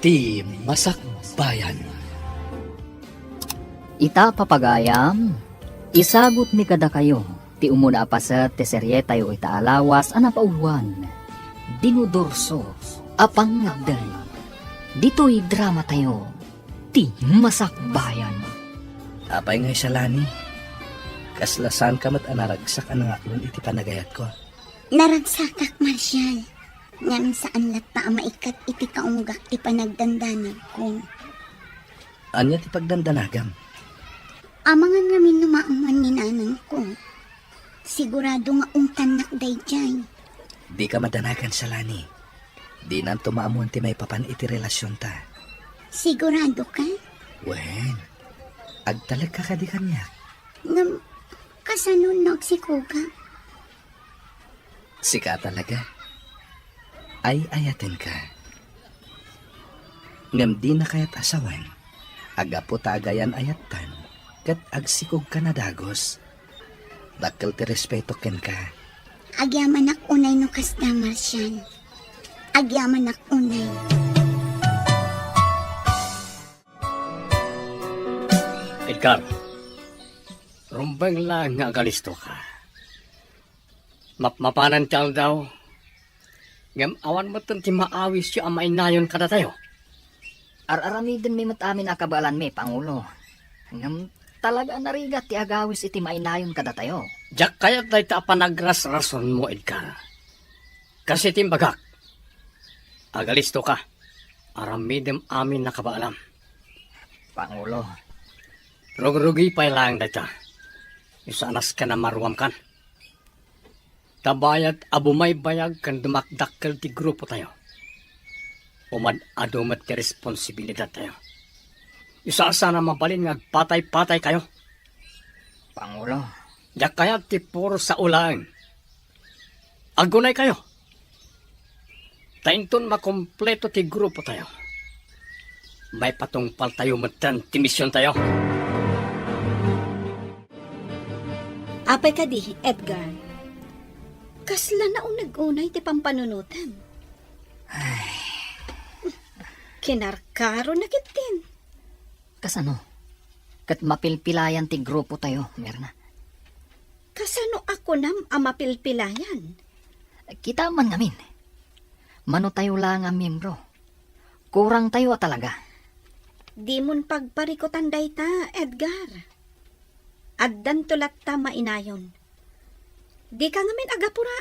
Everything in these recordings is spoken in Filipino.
Ti Masakbayan. Ita papagayam, isagot mi kada kayo, ti umuna pa ti serye tayo itaalawas anapauwan, dinudorso, apang nagday. Dito'y drama tayo, ti Masakbayan. Apay ngay salani. Kaslasan ka mat anaragsak ang aklon iti panagayat ko. Naragsakak, Marshal. Ngam saan lat pa maikat iti kaunggak ti panagdandanag ko. Anya ti pagdandanagam. Amangan ngamin numauman ni nanang ko. Sigurado nga ungtanak dayjay. Di ka madanagan salani. Di nan tumaamuan ti may papan iti relasyon ta. Sigurado ka? Wen, agtalag ka di kanya. Ngam, kasanunog si Kuga. Sika talaga. Ay ayatin ka. Ngam di na kayat asawan. Aga po tagayan ayatan. Kat agsikog ka na dagos. Dakkel ti respeto ken ka. Agyaman ak unay no kasda, Marshal. Agyaman ak unay. Edgar, rumbang lang nga kalisto ka. Mapanan tayo daw. Ngam awan mo ti maawis yung amay nayon kada tayo. Araramidin mi matamin akabalan mi, Pangulo. Ngam talaga narigat ti agawis iti mainayon kada tayo. Diyak kaya tayo ta panagras-rason mo, Edgar. Kasi timbagak, agalisto ka. Aramidem amin nakabaalam. Pangulo, Rugi pa lang data. Isanas ka na maruam kan. Tabayat abumay bayag kan dumakdakkel ti grupo tayo. Umad adumat ti responsibilidad tayo. Isa sana mabalin nga patay-patay kayo. Pangulo, Diyak kaya ti puro sa ulang. Agunay kayo. Tainton makompleto ti grupo tayo. May patungpal tayo matan ti misyon tayo. Apay ka di, Edgar. Kasla na unag-unay ti pampanunutan. Kinarkaro na kitin. kasano? Kat mapilpilayan ti grupo tayo, Mirna. Kasano ako nam amapilpilayan? Kita man ngamin. Mano tayo lang ang membro. Kurang tayo talaga. Di mon pagparikutan day ta, Edgar. Addan tulat ta mainayon. Di ka ngamin agapura.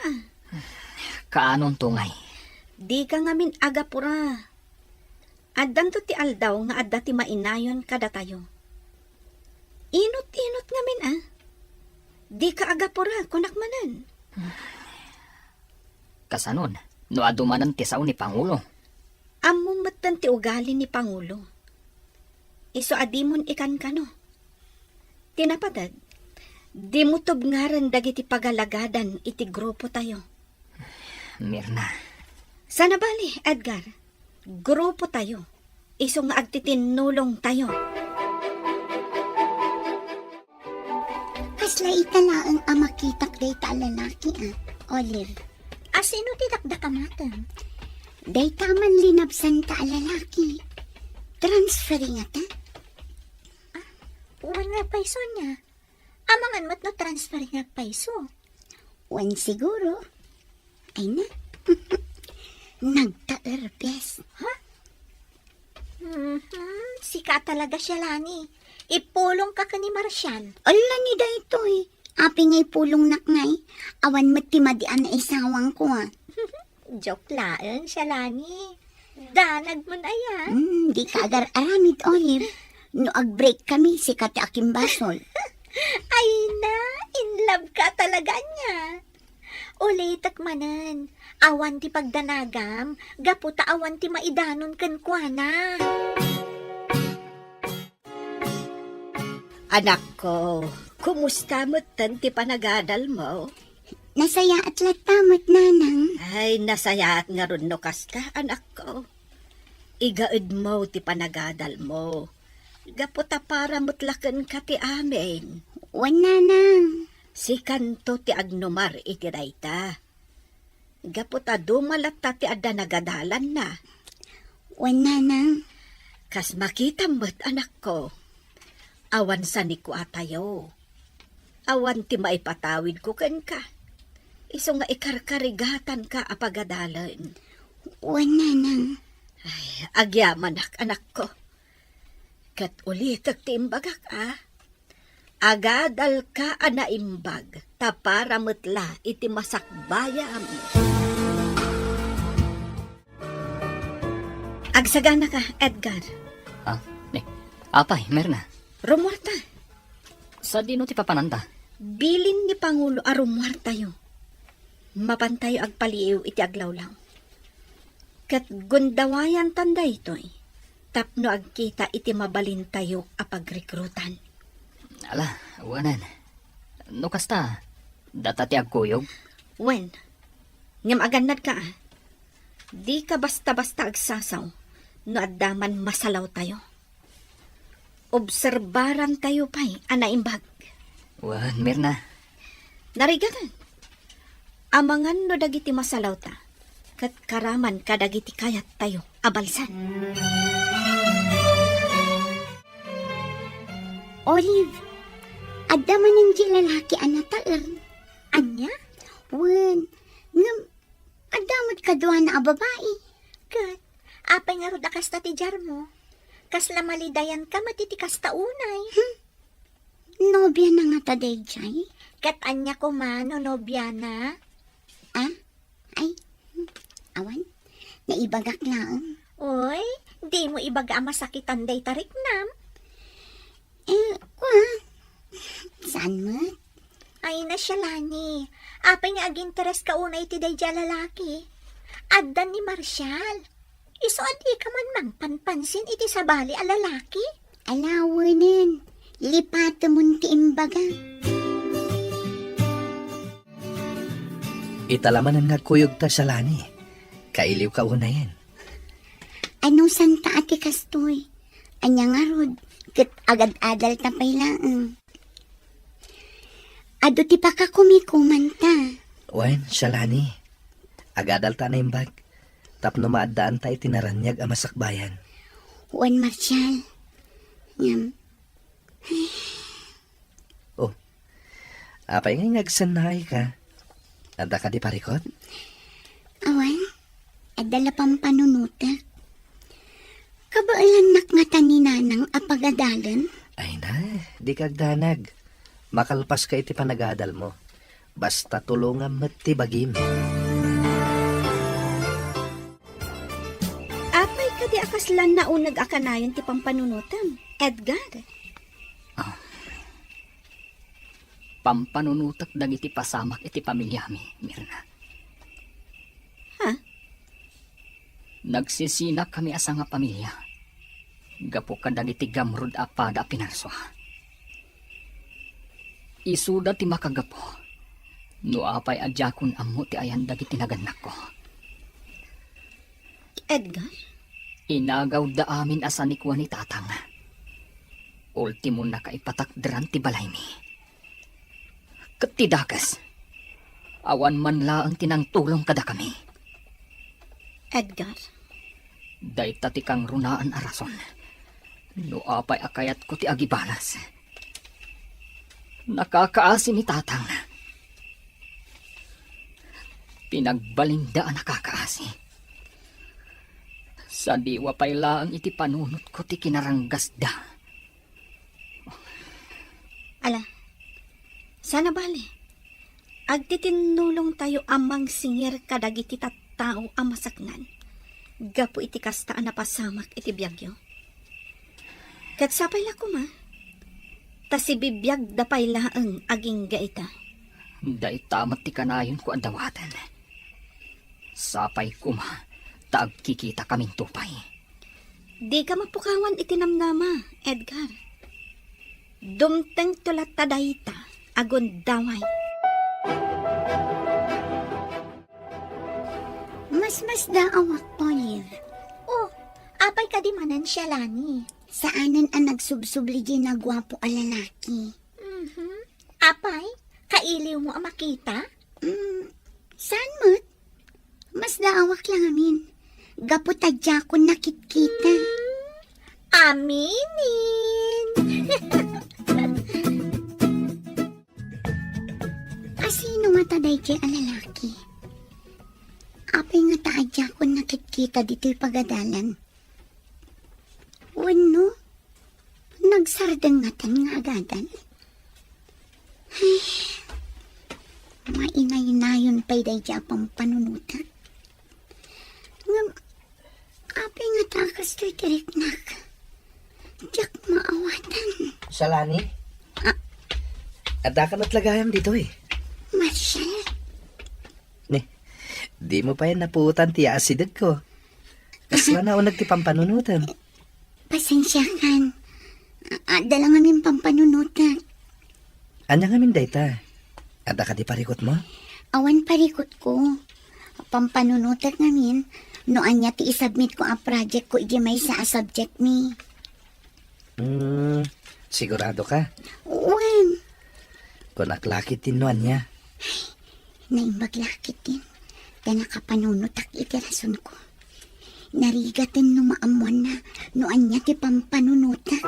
Kaanon tungay? Di ka ngamin agapura. Addan to ti aldaw nga adda ti mainayon kada tayo. Inot-inot ngamin Di ka agapura kunak manan. Kasanon? No adumanan ti sao ni Pangulo. Among matan ti ugali ni Pangulo. Iso adimon ikan kano. Tinapatad, di mo tubngaran dagiti pagalagadan iti grupo tayo. Mirna. Sana bali, Edgar. Grupo tayo. Iso nga agtitinulong tayo. Kasla italaang amakitak day ta lalaki, Olive. Asino ti dakdakamatan? Day taman linabsan ta lalaki. Transferring ata. Uwan nga paiso niya. Amangan mo't no transfer nga paiso. Wan siguro. Ay na. Nagta-erbes. Sika talaga siya, Lani. Ipulong ka ni Marshal. Ala ni da ito Api ngay pulong nakngay. Awan matimadian na isawang ko Joke laan siya, Lani. Danag mo na yan. Di ka agar-aramid, Olive. No ag-break kami, sikat aking basol. Ay na, in love ka talaga niya. Ulitak manan, awan ti pagdanagam, gaputa awan ti maidanon kan kuana. Anak ko, kumusta mo tan ti panagadal mo? Nasaya at latamat, nanang. Ay, nasaya at nga ron no kasta, anak ko. Igaid mo ti panagadal mo. Gaputa para mutlakan ka ti amin. Wan, nanang. Si kanto ti agnomar iti dayta. Gaputa dumalat ta ti adda nagadalan na. Wan nanang. Kas makita mo't anak ko. Awan sa ni ko atayo. Awan ti maipatawid ko ken ka. Iso nga ikarkarigatan ka apagadalan. Wan nanang. Ay, agyaman anak ko. Kat ulitak ti imbagak Agadal ka anaimbag, tapara metla iti masakbayam. Agsagana ka, Edgar. Apay, Merna. Rumwarta. Sa dino ti papananda? Bilin ni Pangulo a rumwarta yo. Mapantayo agpaliiw iti aglawlaw. Kat gundawayan tanda ito'y. Tapno agkita iti mabalin tayo apagrekrutan. Ala, wanan. No kasta, data ti agkuyog? Wen, ngam aganad ka Di ka basta-basta agsasaw, no addaman masalaw tayo. Obserbaran tayo pa'y anaimbag. Wan, Merna. Narigatan. Amangan no dagiti masalaw ta, kat karaman kadagiti kayat tayo abalsan. Olive, adda man ang lalaki anataer. Anya? Wen, ngam, adamot ka doon na babae. Kat, apay nga rod akas ti jar mo. Kas lamalidayan ka matitikas ta unay. Nobya na nga ta dayjay. Kat anya ko man o nobya na. Ay, awan, naibagak lang. Oy, di mo ibaga ang masakitan day tarik nam. Saan mo? Ay na siya lani. Apay nga aginteres ka unay ti day lalaki. Addan ni Marshall. Iso adi ka man mang panpansin iti sabali a lalaki. Alawanin, lipata mo ti imbaga. Italamanan nga kuyog ta sa lani. Kailiw ka unayin. Ano santa ati kastoy? Anya nga rod, kat agad-adal tapay lang. Ado ti pa ka kumikuman ta. Wen, siya lani. Agadal ta na imbag. Tapno maadaan tayo tinaranyag ang masakbayan. Juan Marshall. Ngam, Apay nga ngagsanay ka. Anda ka di parikot? awan, adala pang panunutak. Kabaalanak nga taninanang apagadalan. Ay na, di kagdanag. Makalpas ka iti panagadal mo. Basta tulungan mo ti bagim. Apay ka di akaslan na unag akanayon ti pampanunutam, Edgar. Pampanunutak dagiti pasamak iti pamilyami, Mirna. Ha? Nagsisinak kami asa nga pamilya. Gapo ka dagiti gamrod apada pinarswa. Isuda ti makagapo. No apay adjakon ammo ti ayan dagiti naganak ko. Edgar? Inagaw da amin asa ni kuwa ni tatang. Ultimo na kaipatakdran ti balay mi. Katidakas. Awan man laang tinangtulong kada kami. Edgar? Dayta ti kang runaan arason. No apay akayat ko ti agibalas. Nakakaasi ni tatang. Pinagbalinda ang nakakaasi. Sa diwa pay laang iti panunot ko ti kinaranggasda. Ala, sana bali. Agtitinulong tayo amang singer kadagiti tattao ang masaknan. Gapo iti kastaan na pasamak iti biyagyo. Kat sapay la kuma. Ta si bibiyag da pay laang aging gaita. Day tamat ti kanayon ko ang dawatan. Sapay kuma, taag kikita kaming tupay. Di ka mapukawan itinamnama, Edgar. Dumteng tulat tadayta, agon daway. Mas daawak, Olive. Oh, apay ka di manan siya lani. Saanan ang nagsubsubli di na gwapo a lalaki? Apay, kailiw mo ang makita? Saan mo't? Mas daawak lang amin. Gaputadya ko nakikita. Aminin! Asino nga taday di alalaki? Apay nga taadya ko nakikita dito'y pagadalan. Wano? Nagsardangatan nga agadan. Ay, mainay-nayon pa'y day di apang panunutan. Ngam, apay nga takas to'y tiriknak. Diyak maawatan. Salani? Ah. Ada ka na't lagayam dito eh. Marshall, Di mo pa yan napuutan ti asidag ko. Kasla na o nagtipampanunutan. pasensya kan. Dala nga min pampanunutan. Anya nga min dayta? Ada ka di parikot mo? Awan parikot ko. Pampanunutan ngamin. No anya ti isubmit ko ang project ko iji may sa subject mi. Sigurado ka? Uwan. Kung naklakit din no anya. Naimbaglakit din. Da nakapanunutak iti rason ko. Narigatin no maamuan na no anya ti pampanunutak.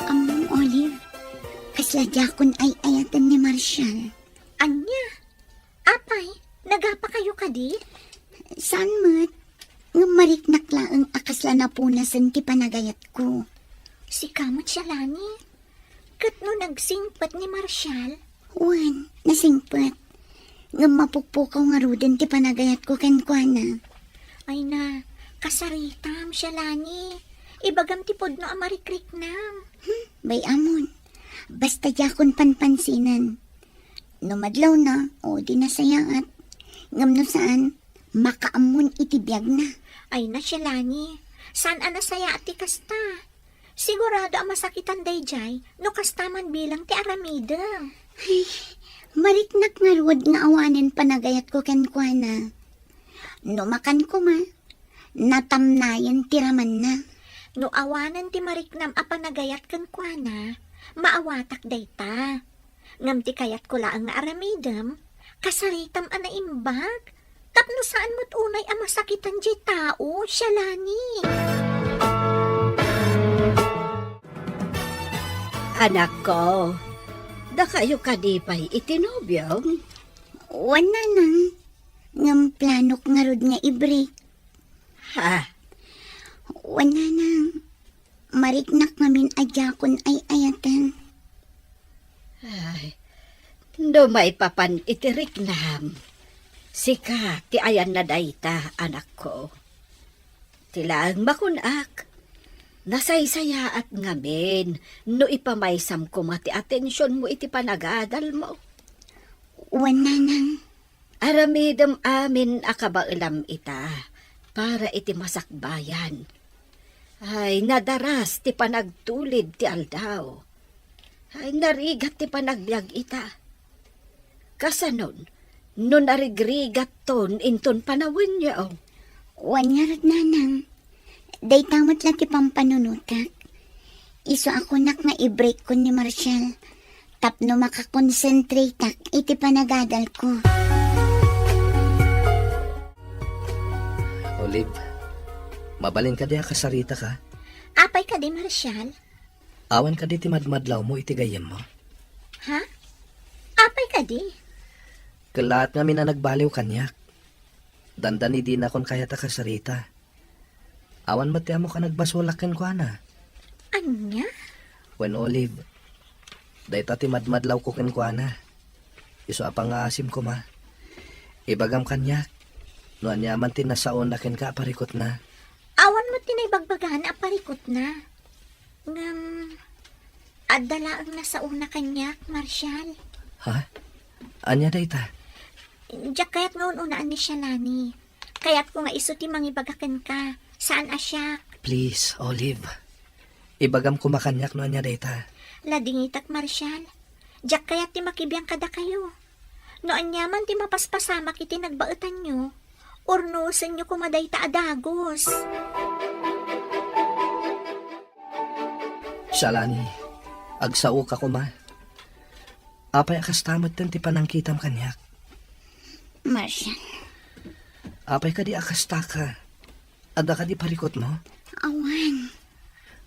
Among Olive, kasladya kun ay ayatan ni Marshall. Anya? Apay, nagapa kayo kadi? Saan mat? Nga mariknak laang akasla na punasan ti panagayat ko. Si kamot siya lani. Kat no nagsingpat ni Marshall, Wan, nasingpat. Nga mapukpukaw nga ruden ti panagayat ko kenkwana. ay na, kasaritam siya lani. Ibagam tipod no amarikrik nam. Bay amon, basta yakon panpansinan. Numadlaw na, o di nasayaat. Ngam no saan, makaamon itibiyag na. Ay na siya lani. Saan anasaya ati kasta? Sigurado ang masakitan dayjay no kastaman bilang ti aramida. Mariknak nga ruwad nga awanin panagayat ko kenkwana. Numakan ko ma, natamnayan tiraman na. No awanan ti mariknam a panagayat kan kuana, maawatak dayta. Ngam ti kayat ko laang nga aramidam, kasaritam ana imbag. Tapno saan mo't unay ang masakitan di tao, siya lani. Anak ko, da kayo kadipay itinobyo. Wana nang, ngam planok nga rod nga i-break. Ha? Wana nang, mariknak ngamin adyakon ay ayatan. Ay, do may papan itirik nam. Sika, ti ayan na dayta, anak ko. Tilaang makunak. Nasaysaya at ngamin, no ipamaysam ko mati atensyon mo iti panagadal mo. Wana nang, Aramidam amin akabailam ita, para iti masakbayan. Ay, nadaras ti panagtulid ti aldaw. Ay, narigat ti panagbiag ita. Kasanon, no narigrigat ton inton panawin niya. wanya rod nanang. Day tamot lang ti pampanunutak. Iso ako nak nga i-break ko ni Marshall. Tapno makakonsentrate tak iti panagadal ko. Olive, mabalin ka diya kasarita ka. Apay ka di, Marshall? Awan ka di ti madmadlaw mo iti gayem mo. Ha? Apay ka di? Kalaat nga mina nagbaliw kanyak. Dandani din akon kaya ta kasarita. Awan mati mo ka nagbasulakin ko ana. Anya? When Olive, dayta ti madmadlaw ko ken ko ana. Iso apang aasim ko ma. Ibagam kanyak. No anya man tinasaon na ken ka parikot na. Awan mo tinaybagbagan a parikot na. Ngam, adala ang nasa una kanyak, Marshall. Ha? Anya dayta? Diyak kayat nga unaan ni siya lani. Kayat ko nga iso ti mangibagakan ka. Saan asyak? Please, Olive. Ibagam ko makanyak no anya dayta. Ladingitak, Marshall. Diyak kayat ti makibiyang kada kayo. Noan yaman ti mapaspasamak iti nagbaetan nyo. Urnusan nyo kumaday ta adagos. Shalani, agsao ka ko ma. Apay akastamat din ti panangkitam kanyak. Marshall, Apay ka di akasta ka. Ada ka di parikot mo. awan.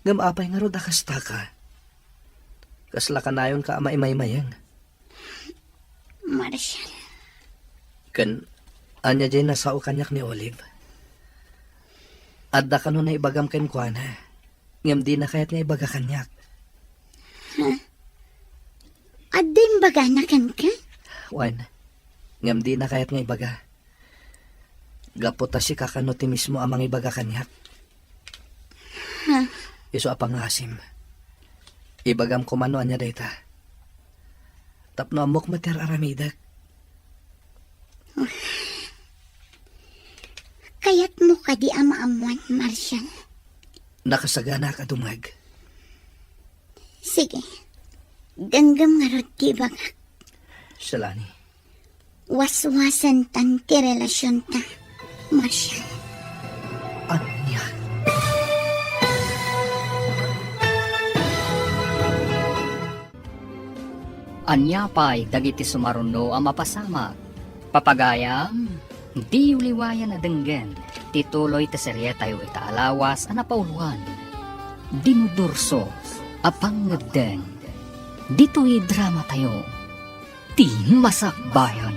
Ngam apay nga rod akasta ka. Kasla ka nayon ka amay-may-mayang. Marshall, Kan, anya dyan nasao kanyak ni Olive. Adda ka nun na ibagam ken kuana. Ngam di na kayat nga ibaga kanyak. adin baga na kan ka? Wan, ngam di na kayat nga ibaga. Gapota si kakano ti mismo amang ibaga kanyak. Iso apang asim. Ibagam ko mano anya dayta. Tapno amok mater aramidak. Kayat mo ka di ama-amuan, Marshall. Nakasagana ka dumag. Sige, ganggam nga rod di baga. Shalani, Waswasan tan ti relasyon ta, Marshall. anya? Anya pa'y dagiti sumaruno ang mapasama. Papagayam, di uliwayan na denggen, tituloy ta serye tayo itaalawas ang napauluan. Dinudurso, apang ngedeng, dito'y drama tayo, ti masakbayan.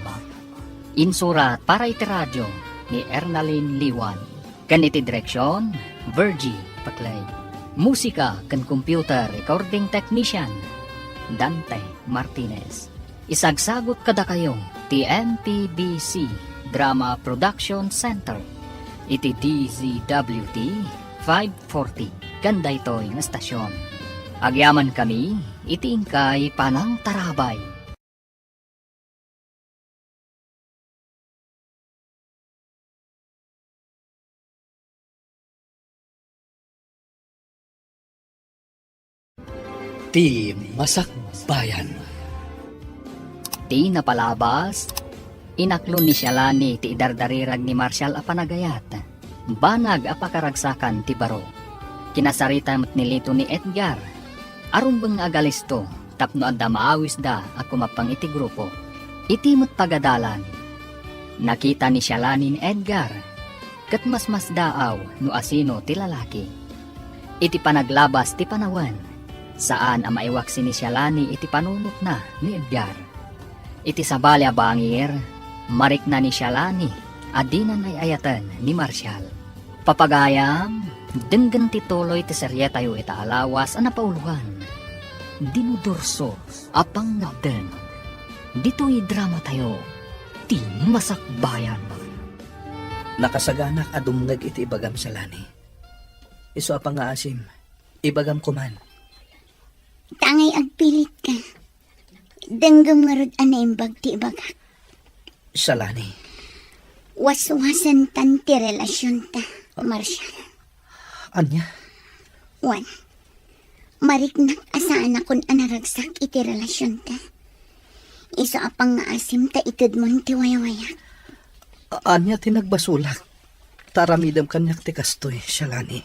Insurat para iti radyo ni Ernalyn Liwan. Kan iti direksyon, Virgie Patlay. Musika kan computer recording technician, Dante Martinez. Isagsagot kada kayo ti MPBC Drama Production Center. Iti DZWT 540 kanda ito'y nga stasyon. Agyaman kami, iti ingkay panang tarabay. Ti Masakbayan. Ti napalabas, inaklon ni Shalani ti idardarirag ni Marshall a panagayat. Banag a pakaragsakan ti baro. Kinasarita met nilito ni Edgar. Arumbeng agalisto, tapno adda maawis da at kumapang iti grupo. Iti met pagadalan. Nakita ni Shalani ni Edgar. Kat mas daaw no asino ti lalaki. Iti panaglabas ti panawan. Saan ang maiwaksi ni Shalani iti panunot na ni Edgar. Iti sabali a bangir, marik na ni Shalani, adinan ay ayatan ni Marshall. Papagayam, denggan tituloy ti serye tayo itaalawas ang napauluhan. Dinudurso, apang ngabden. Dito'y drama tayo, ti masakbayan. Nakasaganak adumnag iti ibagam Shalani. Iso apang asim, ibagam kuman. Tangay agpilit ka. Danggam nga rod anaimbag ti ibaga. Shalani, Waswasan tan ti relasyon ta, Marshall. anya? Wan, mariknak asaan akon anaragsak iti relasyon ta. Iso apang nga asim ta itid mon ti wayawayak. Anya tinagbasulak. Taramidam kanyak ti kastoy, Shalani.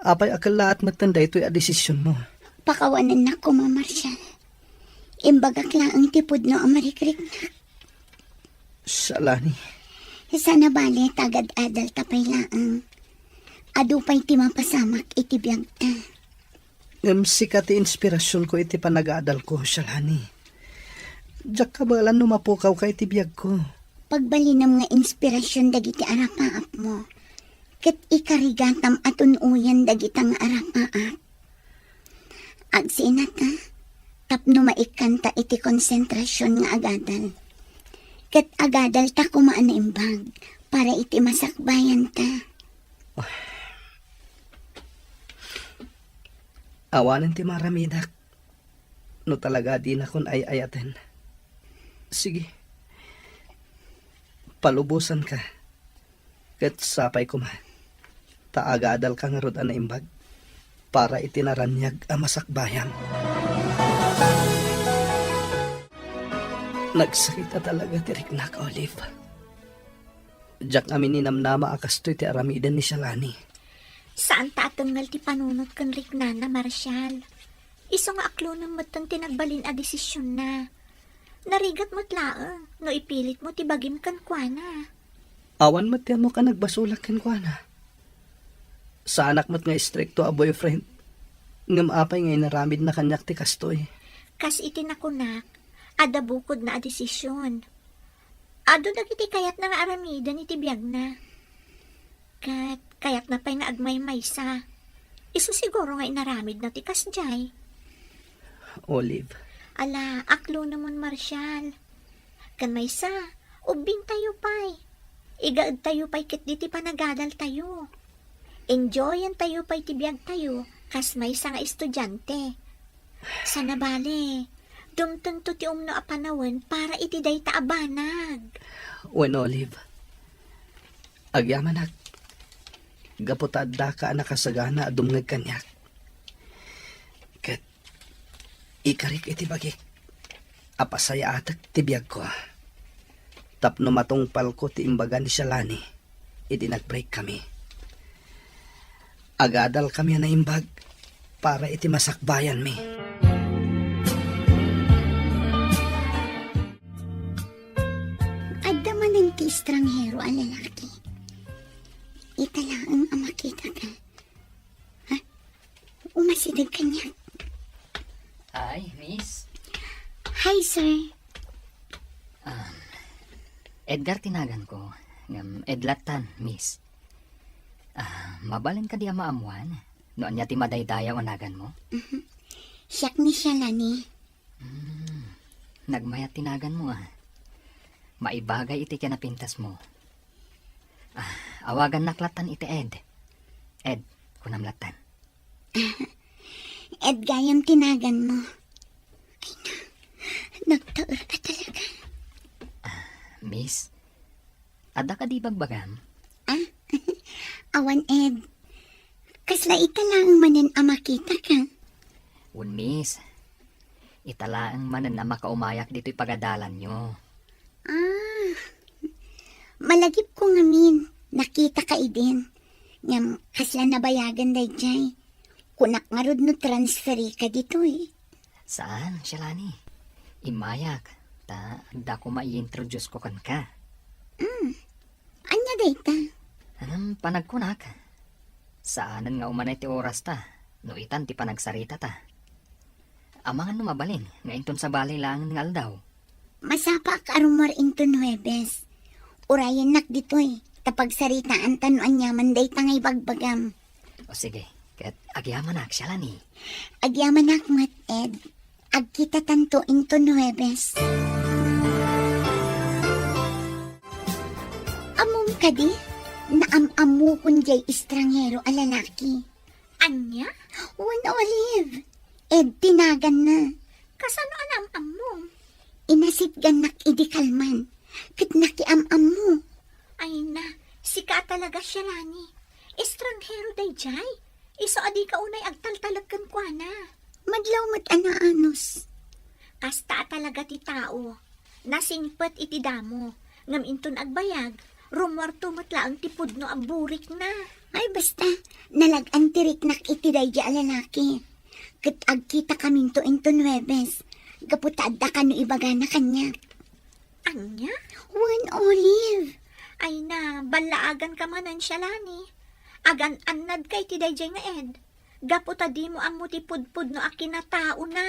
Apay akalaat matanda ito'y a desisyon mo. Pakawanan na ko, Ma Marshall. Imbagak lang ang tipod no ang marikrik na. Shalani, Sana bali tagad adal tapay laang. Adupay ti mapasamak iti biyag ta. sikat ti inspirasyon ko iti panag-aadal ko, Shalani. Diyak kabalan numapukaw ka iti biyag ko. Pagbalinam nga inspirasyon dagiti arapaap mo. Ket ikarigatam at unuyan dagitang arapaap. Agsinat ta, tapno maikanta iti konsentrasyon nga agadal. Ket agadal ta kumaan na imbag para iti masakbayan ta. Awanan ti maramidak. No talaga di na kun ay ayaten. Sige. Palubusan ka. Ket sapay ko ma. Taagadal ka nga rod na imbag. Para itinaranyag ang masakbayan. Nagsakita talaga ti Riknak, Olive. Diyak amin ninamnama akastoy ti aramidan ni Shalani. Saan ta atungal ti panunot kan Riknana, Marshal? Iso nga aklo ng matang tinagbalin a desisyon na. Narigat mo't laang, no ipilit mo ti bagim kan kuana. Awan mat mo ka nagbasulak ken kuana. Sa anak mat nga stricto a boyfriend. Ngam apay ngay naramid na kanyak ti kastoy. Kas itinakunak, ada bukod na a desisyon. Ado dagiti kayat na nga aramidan iti biyag na. Kayat na pa'y nga agmay maysa. Iso siguro nga inaramid na ti kasjay. Olive, Ala, aklo naman, Marshal. Kan maysa, ubing tayo pa'y. Igaad tayo pa'y kit diti panagadal tayo. Enjoyan tayo pa'y tibiyag tayo, kas maysa nga estudyante. Sana bale, dumtunto ti umno a panawen para iti day taabanag. wen Olive. Agyamanak. Gaputad da ka nakasagana dumngag kanyak. Ket ikarik iti bagik. Apasaya atak tibiyag ko. Tapno matungpal ko ti imbaga ni Shalani. Iti nag-break kami. Agadal kami na imbag para iti masakbayan mi. Adda man ang ti estranghero a lalaki. Italaang ang makita ka. Ha? Umasidag ka niya. Ay, miss. Hi, sir. Edgar tinagan ko. Edlatan, miss. Mabalin ka di maamuan. Noon niya ti madaydaya anagan mo. Siyak ni Shalani. Nagmayat tinagan mo Maibagay iti kinapintas mo. Awagan naklatan iti Ed. Ed, kunamlatan. Ed gayam tinagan mo. Ay na, nagtaur ka talaga. Miss, ada ka di bagbagam? Awan, Ed. Kasla italaang manan ang makita ka. Un, miss. Italaang manan na makaumayak dito'y pagadalan nyo. Malagip ko ngamin. Nakita ka idin. Ngam, kasla nabayagan day jay. Kunak nga rod no transferi ka dito Saan, Shalani? Imayak. Da ko mai-introduce ko kan ka. Anya day ta? Anong panagkunak? Saanan nga umanay ti oras ta? No itan ti panagsarita ta. Amangan numabalin, nga inton sa balay lang ng aldaw. Masapa ka arumar into Nuebes. Urayan nak dito'y. Tapag saritaan tanuan niya manday tangay bagbagam. O sige, ket agyaman ak, Shalani. Agyaman ak mat, Ed. Agkita tanto into Nuebes. Amom ka di? Naam-amu kun jay estranghero a lalaki. Anya? Wan Olive. Ed, tinagan na. Kasano anam-am mo? Inasitgan nak idikalman. Kat nakiam-am mo. Ay na, sika talaga siya, Lani. Estranghero day jay. Iso adi ka unay agtaltalag kan kuana. Madlaw mat anaanos. Kasta talaga ti tao. Nasingpet iti damo. Ngam inton agbayag. Rumwarto matlaang tipod no ang burik na. Ay basta, nalagan tirik nak iti dayja lalaki. Kat agkita kaming to into Nuebes. Gaputadda ka no ibaga na kanya. Anya? Wan Olive. Ay na, balaagan ka manan siya, Lani. Agan-anad kay ti dayjay nga Ed. Gaputa di mo ang mutipudpud no akin na tao na.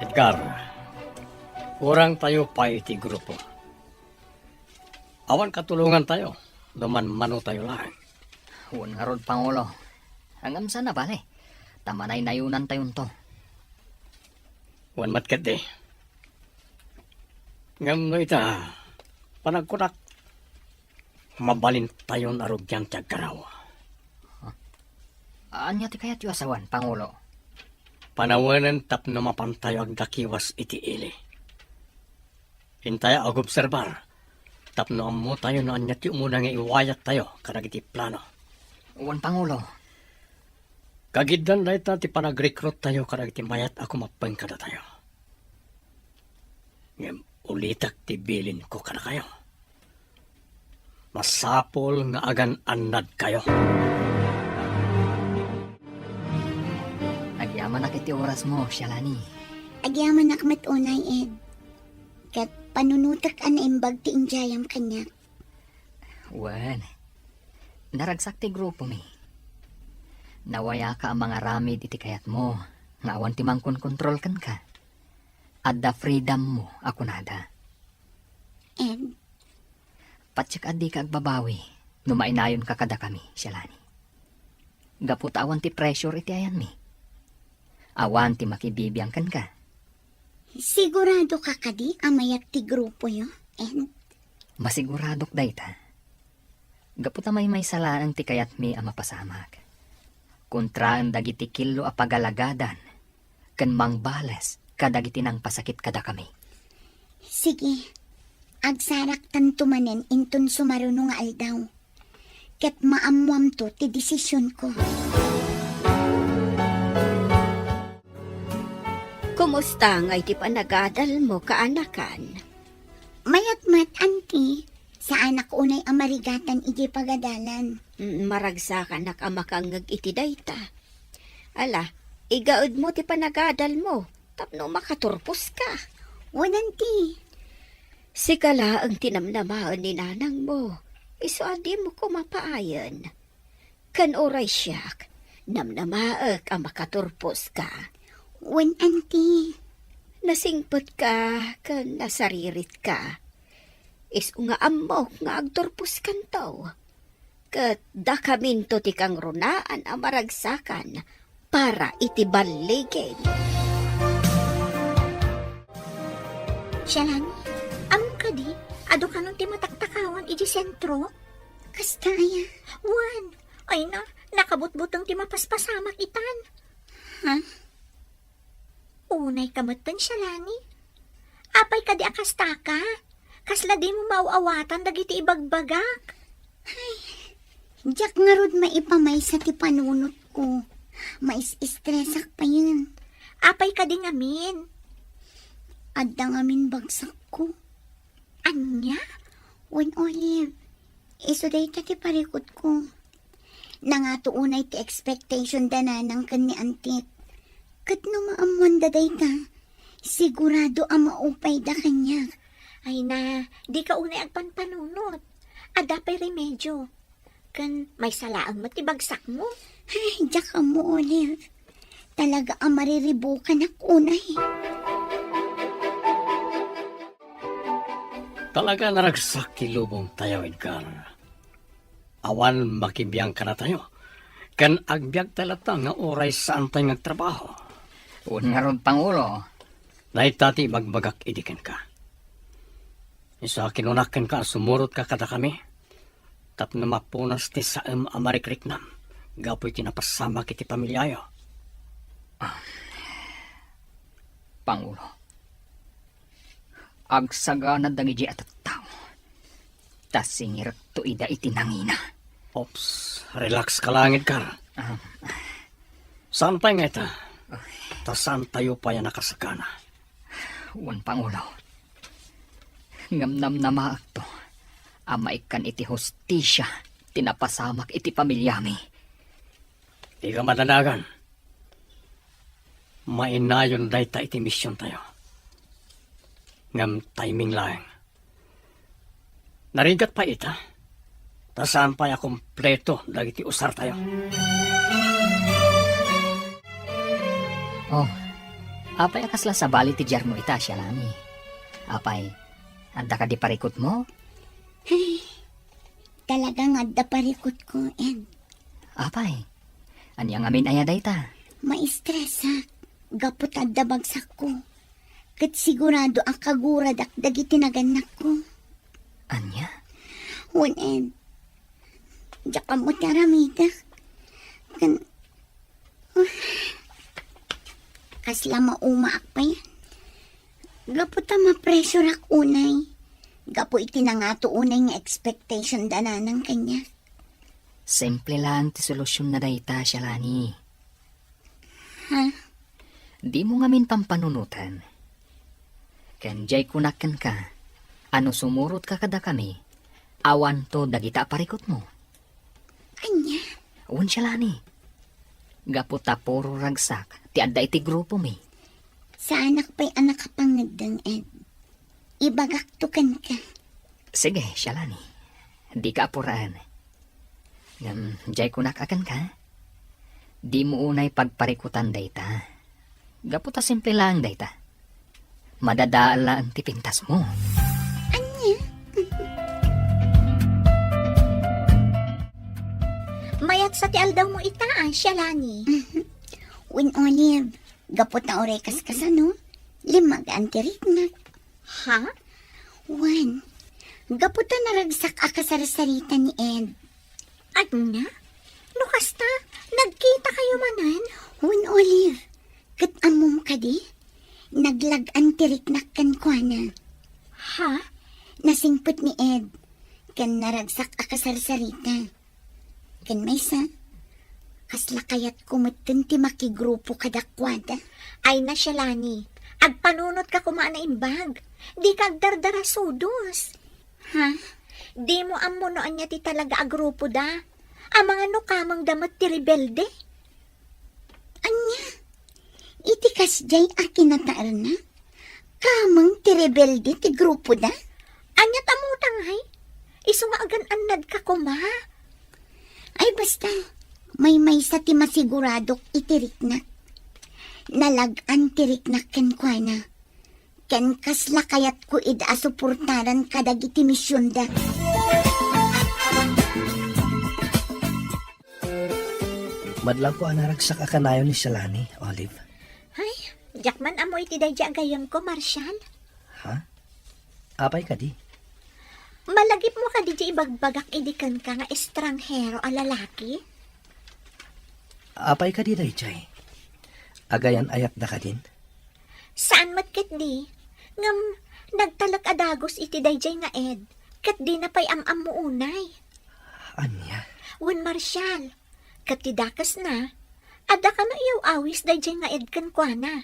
Edgar, kurang tayo pa iti grupo. Awan katulungan tayo. Duman-mano tayo lang. Huwag nga rod, Pangulo. Hanggang sana bale. Tamanay nayunan tayon to. Wan matkat di. Ngam no ita, panagkunak, mabalin tayo narugyan tiyag karaw. Anya ti kayat yu asawan, Pangulo? Panawanan tapno mapantayo ag dakiwas iti ili. Hintaya ag obserbar, tapno ammo tayo no anya ti umuna nga iwayat tayo karag iti plano. Uwan, Pangulo. Kagiddan dayta ti panag-recruit tayo karag ti mayat ako mapeng kada tayo. Ngem ulitak ti bilin ko kada kayo. Masapol nga agan anad kayo. Agyaman na kiti oras mo, Shalani. Agyaman akmat unay, Ed. Kat panunutak an imbag ti injayam kanya. Wan, naragsak ti grupo mi. Nawaya ka ang mga ramid iti kayat mo, nga awan ti mangkon kontrol kan ka. Adda freedom mo, ako nada. Ed, Patsik addi ka agbabawi, numainayon ka kada kami, Shalani. Gapot awan ti pressure iti ayan mi. Awan ti makibibiyang kan ka. sigurado ka kadi amayat ti grupo yo, Ed? Masiguradok dayta. Gapot may salaan ti kayat mi ang mapasamag. Kontraan dagiti kilo a pagalagadan, ken mangbales kadagiti nang pasakit kada kami. Sige, agsarak tanto manen inton sumaruno nga aldaw. Ket maamuam to ti desisyon ko. Kumusta nga iti panagadal mo kaanakan? Mayat-mat, auntie, sa anak unay amarigatan iti pagadalan. Maragsakan nak amakangag iti dayta. Ala, igaod mo ti panagadal mo, tapno makaturpos ka. Auntie. Sikala ang tinamnamaan ni nanang mo, iso adi mo ko mapaayan. Kan oray siyak, namnamaak ang makaturpos ka. Auntie. Nasingpot ka, kan nasaririt ka. Iso nga amok nga agturpos kantaw. Kat dakaminto ti kang runaan ang maragsakan para iti baligid. Shalani, among kadi, ado ka nun ti mataktakawan iti sentro? Kasta aya. Wan, ay na, nakabutbutang ti mapaspasamak itan. Ha? Unay kamatan, Shalani. Apay kadi akasta ka. Kasla di mo mauawatan dagiti ibagbagak. Diyak nga rod maipamay sa ti panunot ko. Mais-stressak pa yun. Apay kadi ngamin. Adda ngamin bagsak ko. Anya? Olive, iso day ti parikot ko. Nangatuunay ti expectation dananang kan ni Antit. Kat no maamuan da day ta, sigurado ang maupay da kanya. Ay na, di ka unay agpanpanunot. Adapay remedyo. Kan may salaang matibagsak mo. Ay, diyak ka mo, Olive. Talaga ang mariribukan ako unay. Talaga naragsak ti lubong tayo, Edgar. Awan makibiyang ka na tayo. Kan agbyag talata nga oray saan tayo nagtrabaho. Nga ron, Pangulo. Naitati magbagak idikin ka. Isa kinunakin ka, sumurot ka kada kami. Tap na mapunas ti saem amarikrik nam. Gapoy tinapasama kiti pamilyayo. Pangulo. Agsagana dagiti at tao. Tasingir to ida itinangina. Ops, relax ka lang, Edgar. Saan tayo nga ita? Saan tayo pa yan nakasakana? Wan, Pangulo. Ngamnam na maak to. Amaikan iti hostisya. Tinapasamak iti pamilyami. Di ka madanagan. Mainayon day ta iti misyon tayo. Ngam timing lang. Narigat pa ita. Saan pa ya kompleto dagiti usar tayo. Oh, apay akasla sa bali ti Jarmo ita, Shalani. Apay, anda ka di parikot mo? Talagang adda parikot ko, Ed. Apay, anyang amin ayaday ta. Ma-stress ha. Gapot adda bagsak ko. Kat sigurado ang kaguradak dagiti naganak ko. Anya? Ed. Diyak ka mo taramida. Kan... Kasla maumaak pa yan. Gapo ta ma-pressure ak unay. Gapo iti na nga to unay nga expectation dananang kanya. Simple lang ti solusyon na dayta, Shalani. Ha? Di mo ngamin pampanunutan. Kanjay kunakan ka, ano sumurot ka kada kami, awan to dagita parikot mo. Anya? Uwan siya lani. Gaputa puro ragsak, ti adda iti grupo mi. Sa anak pa'y anak kapangagdang, Ed. Ibagaktukan ka. Sige, siya lani. Di ka apuraan. Jay kunak akan ka. Di mo unay pagparikutan dayta. Gaputa simple lang dayta. Madadaala ang tipintas mo. Anya? Mayat sa ti aldaw mo itaan, siya lani. Win Olive, gapot na orekas ka sa no? Limag antiriknak. Ha? Wan, gapot na naragsak akasarasarita ni Ed. Anya? Lukas ta, nagkita kayo manan? Win Olive, katamom ka di? Naglag antiriknak kan kwa na. Ha? Nasingpot ni Ed. Kan naragsak akasarasarita. Kan may sa, kasla kayat kumutun ti makigrupo kadakwada. Ay na siya lani. Agpanunot ka kumaan na imbag. Di ka agdardara sudos. Ha? Di mo amunoan niya ti talaga agrupo da. Ang mga nukamang damat ti rebelde. Anya? Itikas jay akinataar na? Kamang ti rebelde ti grupo da? Anya tamutang ay. Iso nga agan anad ka kuma. Ay basta, may sa ti masiguradok itiriknak. Nalagan tiriknak ken kwa na. Ken kasla kayat ko ida suportaran kadag iti misyon da. Madlang ko anaragsak akanayon ni Shalani, Olive. Ay, jakman amoy ti dayja agayam ko, Marshal. Ha? Apay ka di? Malagip mo ka di ibagbagak idikan ka nga estranghero a lalaki? Apay ka di, Dayjay. Agayan ayat na ka din? Saan matkit di? Ngam, nagtalak adagos iti dayjay nga Ed. Kat di na pa'y am mo unay. Anya? Wen Marshal, kat tidakas na, ada ka na iyaw awis dayjay nga Ed kan kwa na.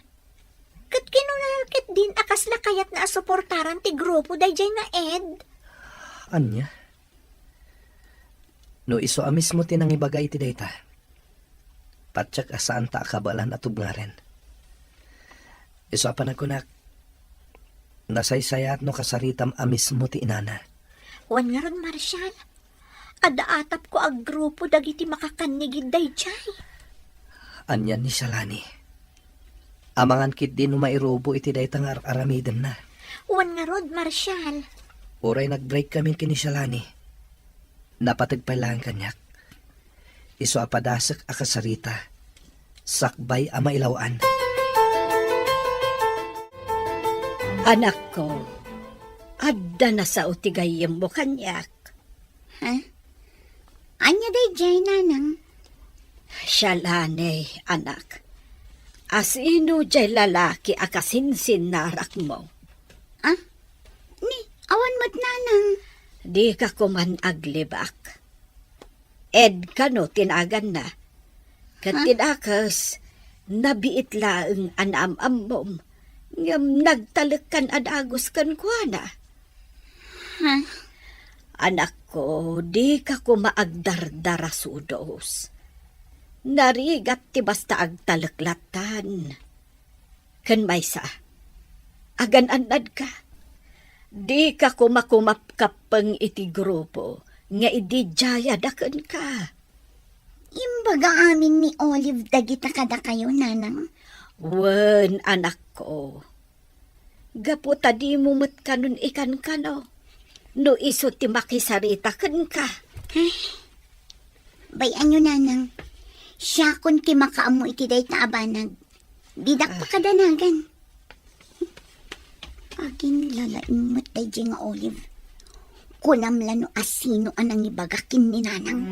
Kat kinunalkit din akas lakayat na asuportaran ti grupo dayjay nga Ed. Anya? No iso amis mo tinang ibagay iti dayta. Patsak asaan ta akabalan at tubngaren. Iso apan nakunak. Nasaysayat no kasaritam amis mo ti inana. Wan nga ron, Marshal. Ada atap ko ag grupo dagiti makakanigid dayjay. Anya ni Shalani. Amangan kit din no mairobo iti dayta nga aramiden na. Wan nga rod, Marshal. Oray nag-break kami kini Shalani. Napatagpay lang kanyak. Iso apadasak akasarita. Sakbay ama ilawan. Anak ko, adda na sa utigayem mo kanyak. Ha? Anya day jay nanang? Shalane, anak. Asino jay lalaki akasinsin narak mo. Ah? Ni, awan mat nanang. Di ka kuman aglibak. Ed kano tinagan na. Katinakas, nabiit laeng anam-amom. Ngam nagtalakan adagos kan kuana. Ha? Anak ko, di ka kumaagdardara sudos. Narigat ti basta agtalaklatan. Kan maysa, agan-anad ka. Di ka kumakumapkapang iti grupo, nga idijaya dakan ka. Imbaga amin ni Olive dagita kada kayo nanang. Wen, anak ko. Gaputa di mo matkanon ikan kano. No iso ti makisarita kan ka. Bayan nyo nanang. Siya kun ti makaamo iti day taabanag. Didak pa kadanagan. Agin lalain mo't day nga Olive. Kunam lano asino anang ibagakin ni nanang.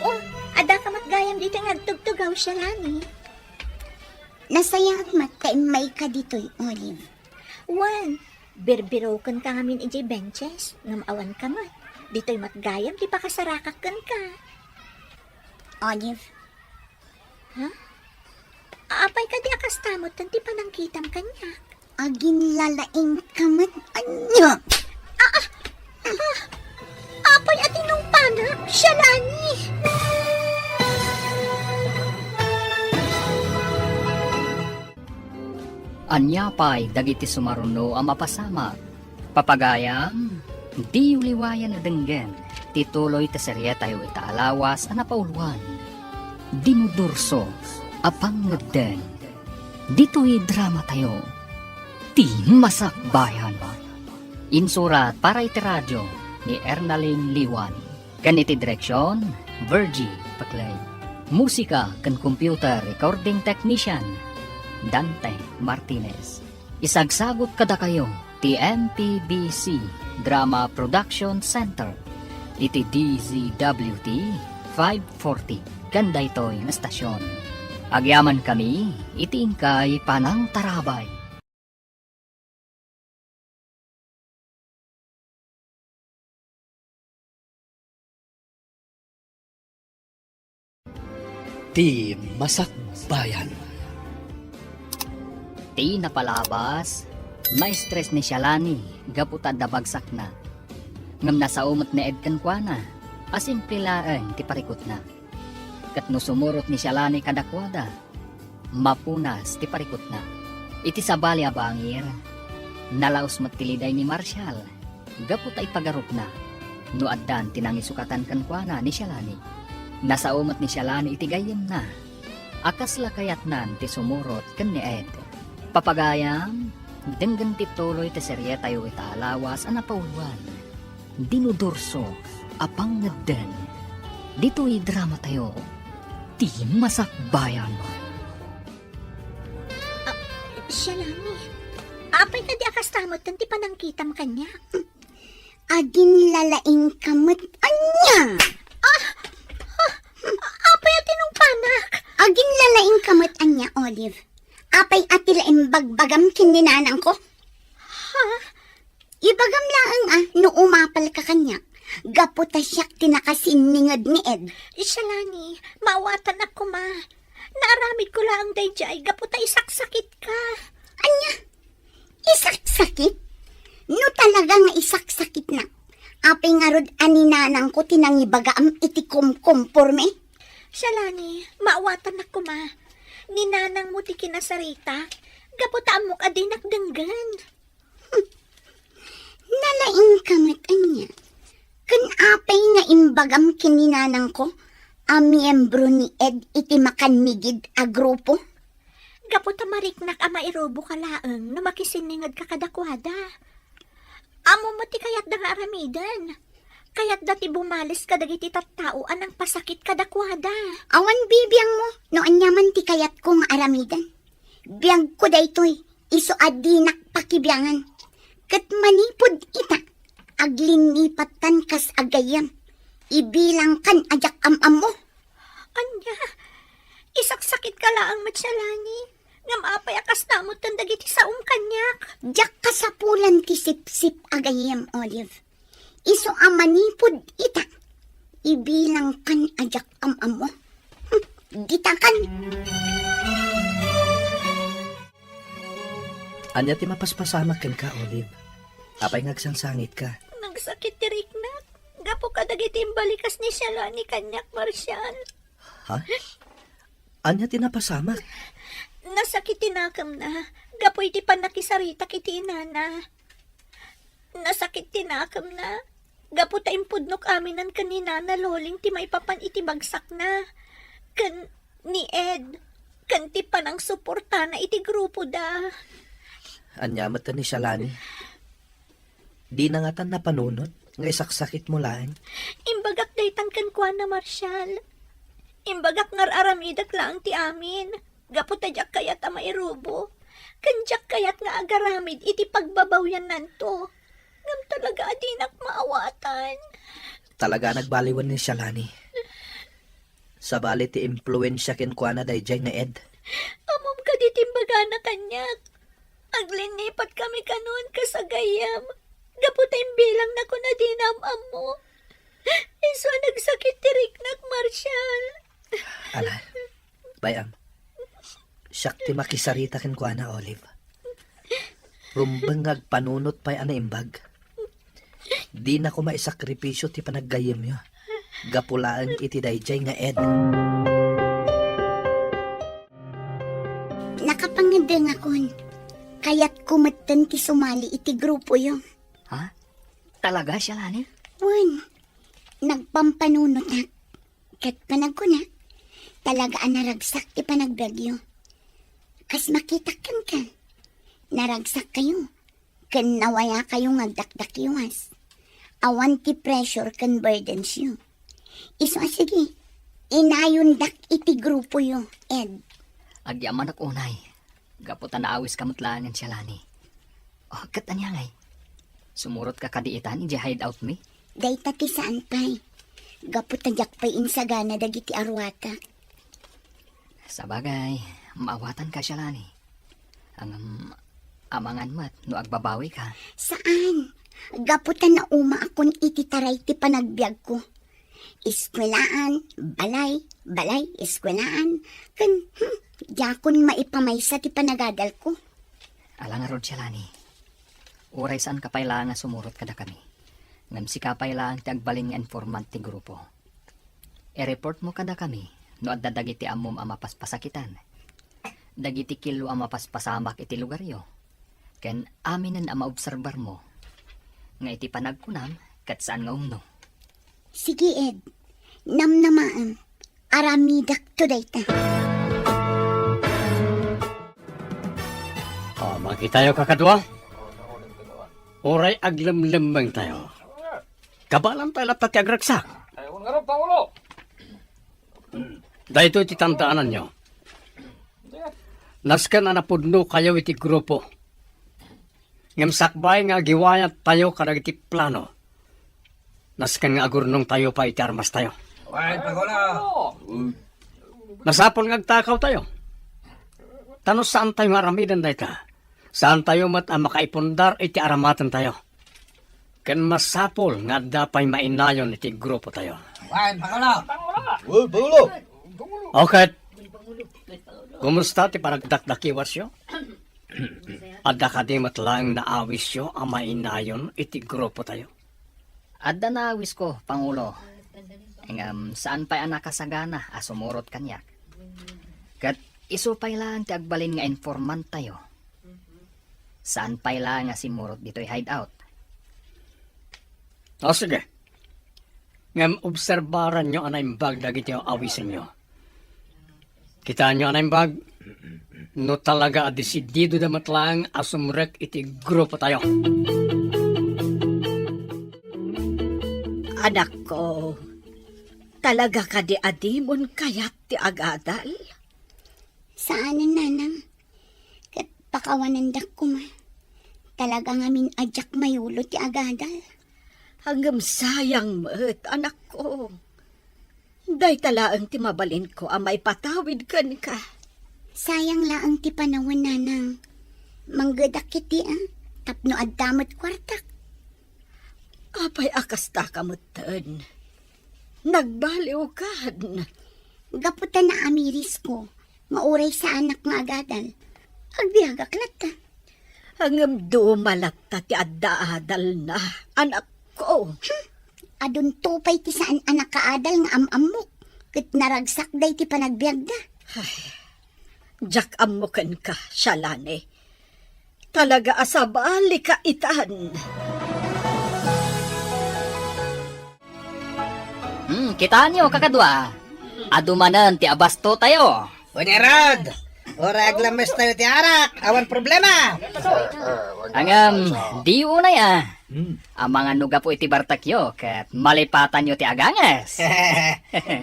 Oh, ada ka matgayam dito nga tugtugaw siya lani. Nasaya at may ka dito'y Olive. Wan, birbirokan ka ngamin iji benches. Ngam awan ka man. Dito'y matgayam, di pa kasarakak kan ka. Olive. Apay ka di akastamot, tanti panangkitam kanya. Agin lalaing kamat anya. Apay at inong panak, siya lani. Anya pa'y dagiti sumaruno ang mapasama. Papagayam, di uliwayan na denggen. Tituloy ta serye tayo itaalawas ang napauluan. Dinudurso, apang ngeden. Dito'y drama tayo. Ti masakbayan. Insurat para iti radyo ni Ernalyn Liwan. Ganiti direksyon, Virgie Paclay. Musika kan computer recording technician, Dante Martinez. Isagsagot kada kayo ti MPBC Drama Production Center iti DZWT 540 ganda ito'y nga estasyon. Agyaman kami iti ingkay Panang Tarabay. Ti masakbayan. Ti napalabas, may stress ni Shalani, gaputad da bagsak na. Ngam nasa umot ni Ed kankwana, asimple laan ti parikot na. Kat no sumurot ni Shalani kadakwada, mapunas ti parikot na. Iti sabali abangir, nalaos matiliday ni Marshall, gaputa ipagarup na. No addan tinangisukatan kankwana ni Shalani. Nasa umot ni Shalani iti gayem na. Akas lakayat nan ti sumurot ken ni Ed. Papagayam, denggan ti tuloy ti serye tayo itaalawas ang napauluan. Dinudurso, apang ngeden. Dito'y drama tayo. Ti masakbayan. Siya lani. Apay ka di akastamot, tanti panangkitam kanya. Agin lalaing kamat anya. Apay at inong panak. Agin lalaing kamat anya, Olive. Apay atila imbagbagam kininanang ko. Ibagam laang no umapal ka kanya. Gaputa siyak tinakasiningad ni Ed. Siya lani, mawatan ako ma. Naaramid ko lang dayjay, gaputa isaksakit ka. Anya? Isak-sakit? No talaga nga isak-sakit na. Apay nga rod aninanang ko tinangibagaam iti kumporme. Siya lani, mawatan ako ma. Ninanang mo ti kinasarita, gaputa mo ka din nakdanggan. Nalaing kamat anya. Kan apay nga imbagam kininanang ko, a miyembro ni Ed iti makanmigid a grupo. Gaputa mariknak ama irobo ka laeng no makisiningad ka kadakwada. Amo mo ti kayat da nga aramidan. Kayat dati bumalis ka dagiti tattao anang pasakit kadakwada. Awan bibiyang mo, no anyaman ti kayat kong aramidan. Biyag ko daytoy, iso adinak pakibiyangan. Kat manipod ita, aglinipatan kas agayam. Ibilang kan ajak am mo. Anya, isaksakit ka laang matsalani. Ngam apay akas namot ang dagiti saum kanyak. Jak kasapulan ti sip-sip agayam, Olive. Iso amanipod ita. Ibilang kan ajak am mo. Ditakan. Anya ti mapaspasamak ken ka, Olive. Apay ngagsangsangit ka. Nagsakit ti Riknak. Gapo ka dagiti imbalikas ni Shalani kanyak, Marshall. Ha? Anya ti napasamak? Nasakit tinakam na. Gapoy ti panakisarita kiti inana. Nasakit tinakam na. Gapo ta impudnok aminan kanina na loling ti maipapan iti bagsak na. Kan ni Ed. Kan ti panang suporta na iti grupo da. Anya mata ni Shalani. Di na nga tan napanunot, nga isaksakit mo lang. Imbagak daytan kan kuan na Marshall. Imbagak ngar aramidak lang ti amin. Gapo ta jak kayat ama irubo. Kanjak kayat nga agaramid iti pagbabawyan nanto. Ngam talaga adinak maawatan. Talaga nagbaliwan ni Shalani. Sa bali ti impluensya ken kuana dayjay na Ed. Amom ka di timbaga na kanyak. Aglinipat kami kanon kasagayam. Gaputin bilang na ko na dinamam mo. Iso nagsakit ti Riknak, Marshall. Ala, bayam. Siyak ti makisarita ken ko ana, Olive. Rumbeng panunot pa'y ana imbag. Di na ko maisakripisyo ti panaggayem yo. Gapulaan iti dayjay nga Ed. Nakapangadeng akon. Kaya't kumatan ti sumali iti grupo yo. Ha? Talaga siya, Lani? Wan, nagpampanunot na. Kat panagkuna, talaga naragsak ti panagbagyo. Kas makita ka. Naragsak kayo. Kan nawaya kayo ngagdakdakiwas. Awan ti pressure kan burdens yo. Iso sige, inayon dak iti grupo yo, Ed. Agyaman ak unay. Gaputan na awis kamutlangan siya, Lani. Oh, katanya ngay. Sumurot ka kadiitan, iji hideout mi? Day tati saan pa'y. Gaputan jak pa'y insagana dagiti arwata. Sabagay, maawatan ka siya, Lani. Ang amangan mat, no agbabawi ka. Saan? Gaputan na uma akon iti taray ti panagbiag ko. Iskwelaan, balay, iskwelaan. Yakon maipamaysa ti panagadal ko. Alang arod siya, Lani. Uray saan kapailangan nga sumurot kada kami. Ngam si kapailangan ti agbalin nga informant ti grupo. I-report mo kada kami, no adda dagiti amom amapaspasakitan. Dagiti kilo amapaspasamak iti lugaryo. Ken aminen amaobserbar mo. Nga iti panagkunam, kat saan nga umno. Sige, Ed. Namnamaan. Aramidak to dayta. Makita tayo kakadwa. Oray aglamlambang tayo. Kabalan tayo lapat ti agragsak. Dahito iti tandaanan nyo. Naskan na napudno kayo iti grupo. Ngam sakbay nga giwayat tayo karag iti plano. Naskan nga agurnong tayo pa iti armas tayo. Nasapol nga agtakaw tayo. Tano saan tayo maramidan dayta? Saan tayo mat makaipundar iti aramatan tayo? Ken masapol nga dapay mainayon iti grupo tayo. Okay. Kumusta ti panagdakdakiwas yo? Adda ka di matlang naawis yo ang mainayon iti grupo tayo. Adda na awis ko, Pangulo. Ngam saan pa'y anak kasagana asumurot kanyak. Kat isupay lang ti agbalin nga informant tayo. Saan pa'y lang nga simurot dito'y hideout. O sige. Ngam obserbaran nyo anay bag dagiti yung awisin nyo. Kita nyo anay bag, no talaga desidido damat lang asumrek iti grupo tayo. Anak ko, talaga ka di adimon kayat ti agadal? Saan nanang? Kat pakawanandak ko ma. Talaga ngamin adyak mayulo ti agadal. Hanggang sayang mo't, anak ko. Day talaang ti mabalin ko ang maipatawid kan ka. Sayang laang ti panawin nanang. Manggadak kiti tapno addamot kwartak. Apay akas ta kamutan. Nagbaliw kan. Gaputan na amiris ko. Mauray sa anak nga agadal. Agbiagak lata. Hanggang dumalat ta ti adda-adal na, anak ko. Adun tupay ti saan anak kaadal nga amamok. Kat naragsak day ti panagbiag da. Jak amukan ka, Shalane. Talaga asabali ka itan. Kita nyo, kakadwa. Adumanan ti abasto tayo. Unyarod! Ora aglames tayo ti arak. Awan problema. Angam, di unay Ang mga nuga po iti bartakyo, kat malipatan nyo ti agangas.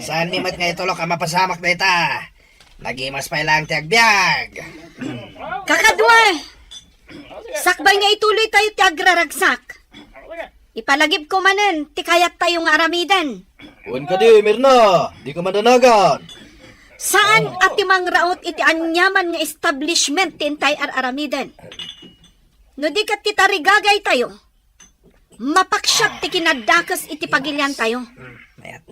Saan ni mat nga itulok ang mapasamak na ita? Nagimas pa ilang ti agbyag. Kakadwa! Sakbay nga ituloy tayo ti agraragsak. Ipalagip ko manen, ti kayat tayo nga aramidan. Huwag ka di, Mirna. Di ka madanagan. Saan at timang raot iti anyaman nga establishment ti intay aramidan? No di kat ti tarigagay tayo, mapaksyat ti kinadakas iti pagilyan tayo.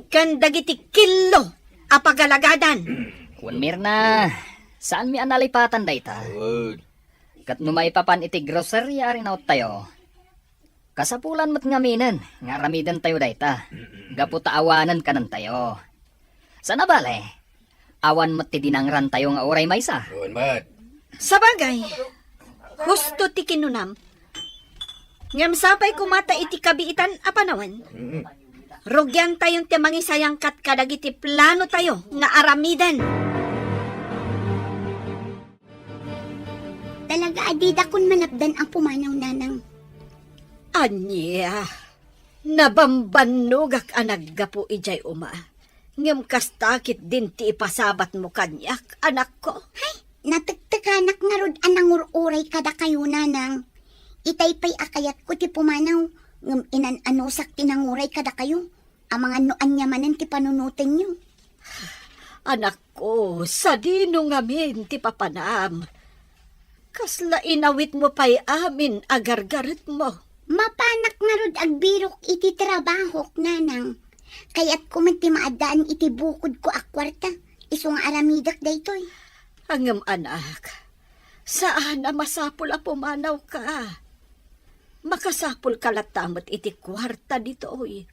Kan dagiti kilo apagalagadan. Kun Mirna, saan mi analipatan dayta? Uy, Kat numay papan iti grocery ari naot tayo. Kasapulan mo't ngaminan, nga ramidan tayo dayta. Gaputa awanan kanan tayo. Sana bale? Awan mo't ti dinangran tayo nga oray maysa. uwan mat. Sabagay, husto ti kinunam. Ngam sapay kumata iti kabiitan apanawan. Rugyan tayong ti mangisayang kat kadagiti plano tayo nga aramidan. Talaga adida kun manapdan ang pumanaw nanang. Anya, nabambanugak anaggapo ijay uma. Ngam kastakit din ti ipasabat mo kanyak, anak ko. Natagtaganak nga rod anang ururay kada kayo nanang. Itaypay akayat ko ti pumanaw. Ngam inanusak tinanguray kada kayo. Ang mga noan yamanan ti panunutin nyo. Anak ko, sa dino ngamin ti papanam. Kasla inawit mo pa'y amin agargarit mo. Mapanak nga rod agbirok iti trabahok nanang. Kaya't kuman ti maadaan iti bukod ko akwarta. Iso nga aramidak daytoy. Hangam anak, saan na masapul a pumanaw ka? Makasapul kalatamot iti kwarta dito oy.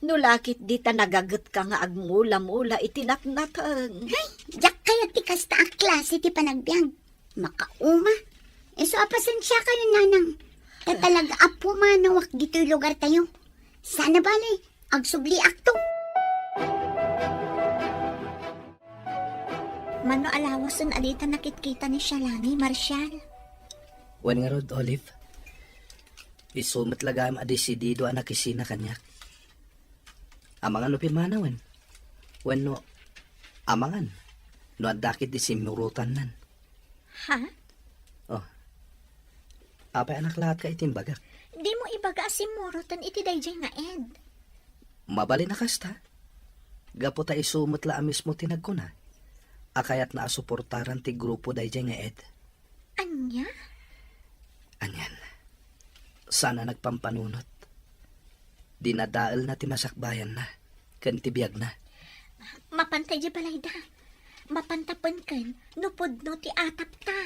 Nulakit di ta nagagat ka nga agmula-mula itinaknatan. Jak kaya ti kasta ang klase ti panagbiag. Makauma. Iso apasensya kayo nanang. Talaga apo manawak dito'y lugar tayo. Sana bali, agsubli akto. Mano alawasan alita nakitkita ni Shalani, Marshal. Wan nga rod, Olive. Isumat lagam adesidido anak isina kanyak. Amangan no pimanawan. Wan no, amangan. No adakit di simurutan nan. Ha? Oh. Apay anak lahat ka itimbagak. Di mo ibaga si Murutan iti dayjay nga ed. Mabali na kasta. Gapo ta isumot la mismo tinagko na. Akayat na asuportaran ti grupo dayjay nga ed. Anya? Anyan. Sana nagpampanunot. Dinadaal na ti masakbayan na. Kan ti biyag na. Mapantay di balayda. Mapantapan kan, nupod no ti atap ta.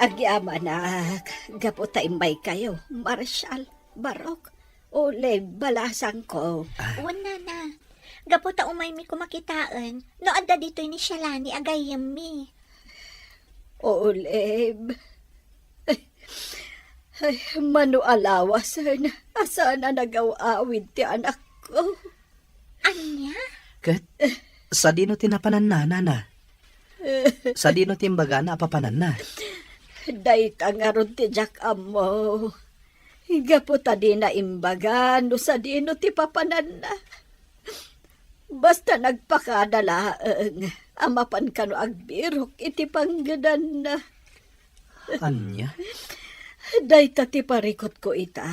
Agyama anak, gapo taimbay kayo, Marshal, Barok, Ole, balasang ko. Wala na. Gaputa umay mi kumakitaan, no adda dito'y ni Shalani agayam mi. Oleb. Ay, mano alawasan. Asa na nagaw-awid ti anak ko? Anya? Kat, sa dino tinapanan na, nana. Sa dino timbaga na apapanan na. Day tangaron ti jak amo. Gapo ta di na imbaga, no sa dino ti papanan na. Basta nagpakadalaang, amapan ka no agbirok, iti panggadan na. Anya? Day ta ti parikot ko ita.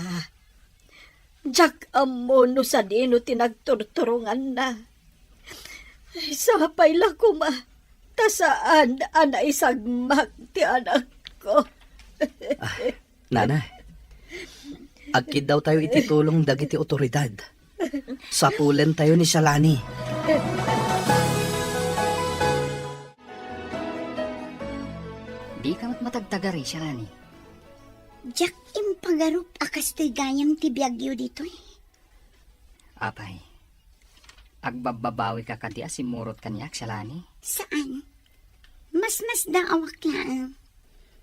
Jak amo no sa dino tinagturturungan na. Sapay la kuma, tasaan ana isagmak ti anak ko. Nana, agkid daw tayo ititulong dagiti otoridad. Sapulen tayo ni Shalani. Di ka matagtagari, Shalani. Jak impagarup akas to'y gayam ti biyagyo dito'y. Apay, agbababawi ka kadi asimurot kanyak, Shalani. Saan? Mas da awak laang.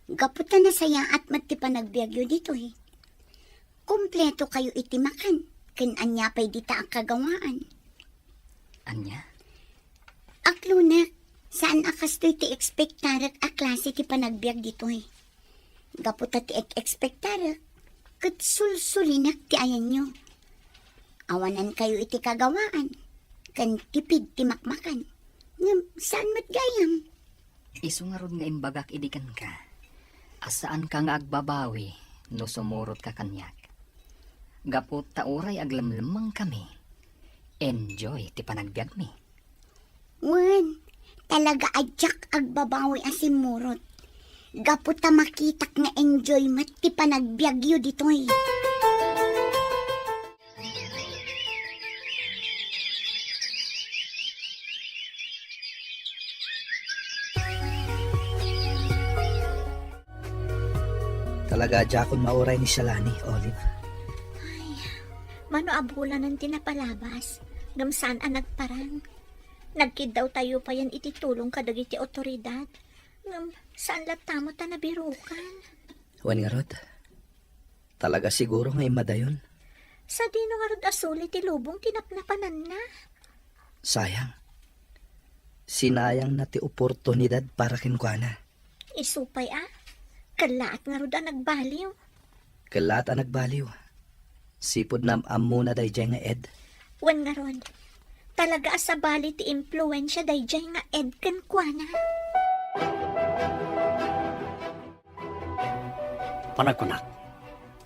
Gaputan na saya at mati pa nagbiagyo dito'y. Kompleto kayo itimakan. Ken anya pa'y dita ang kagawaan. Anya? Aklunak, saan akas to'y ti ekspektarak a klase ti panagbiag dito'y. Gaputa ti ekspektarak, kat sulsulinak ti ayan nyo. Awanan kayo iti kagawaan, kan tipid ti makmakan. Ngam, saan mat gayam? Isungarod nga imbagak idikan ka. Asaan ka nga agbabawi no sumurot ka kanyak. Gapot tauray aglamlamang kami. Enjoy ti panagbiag mi. Wan, talaga adyak agbabawi asimurot. Gaputa makitak nga enjoy mat ti panagbiagyo ditoy. Talaga jakon mauray ni Shalani, Olive. Mano abulan ng tinapalabas. Gamsaan ang nagparang. Nagkid daw tayo pa yan ititulong kadag iti otoridad. Ngam, saan latamo ta nabirukan? Wan nga rod. Talaga siguro nga imadayon. Sa dino nga rod asuli ti lubong tinapnapanan na. Sayang. Sinayang na ti oportunidad para kinkwana. Isupay Kalaat nga rod ang nagbaliw. Kalat ang nagbaliw. Sipod na amuna day nga Ed. Wan nga rod. Talaga sa bali ti impluensya dayjay nga ed ken kuana. Panagkunak,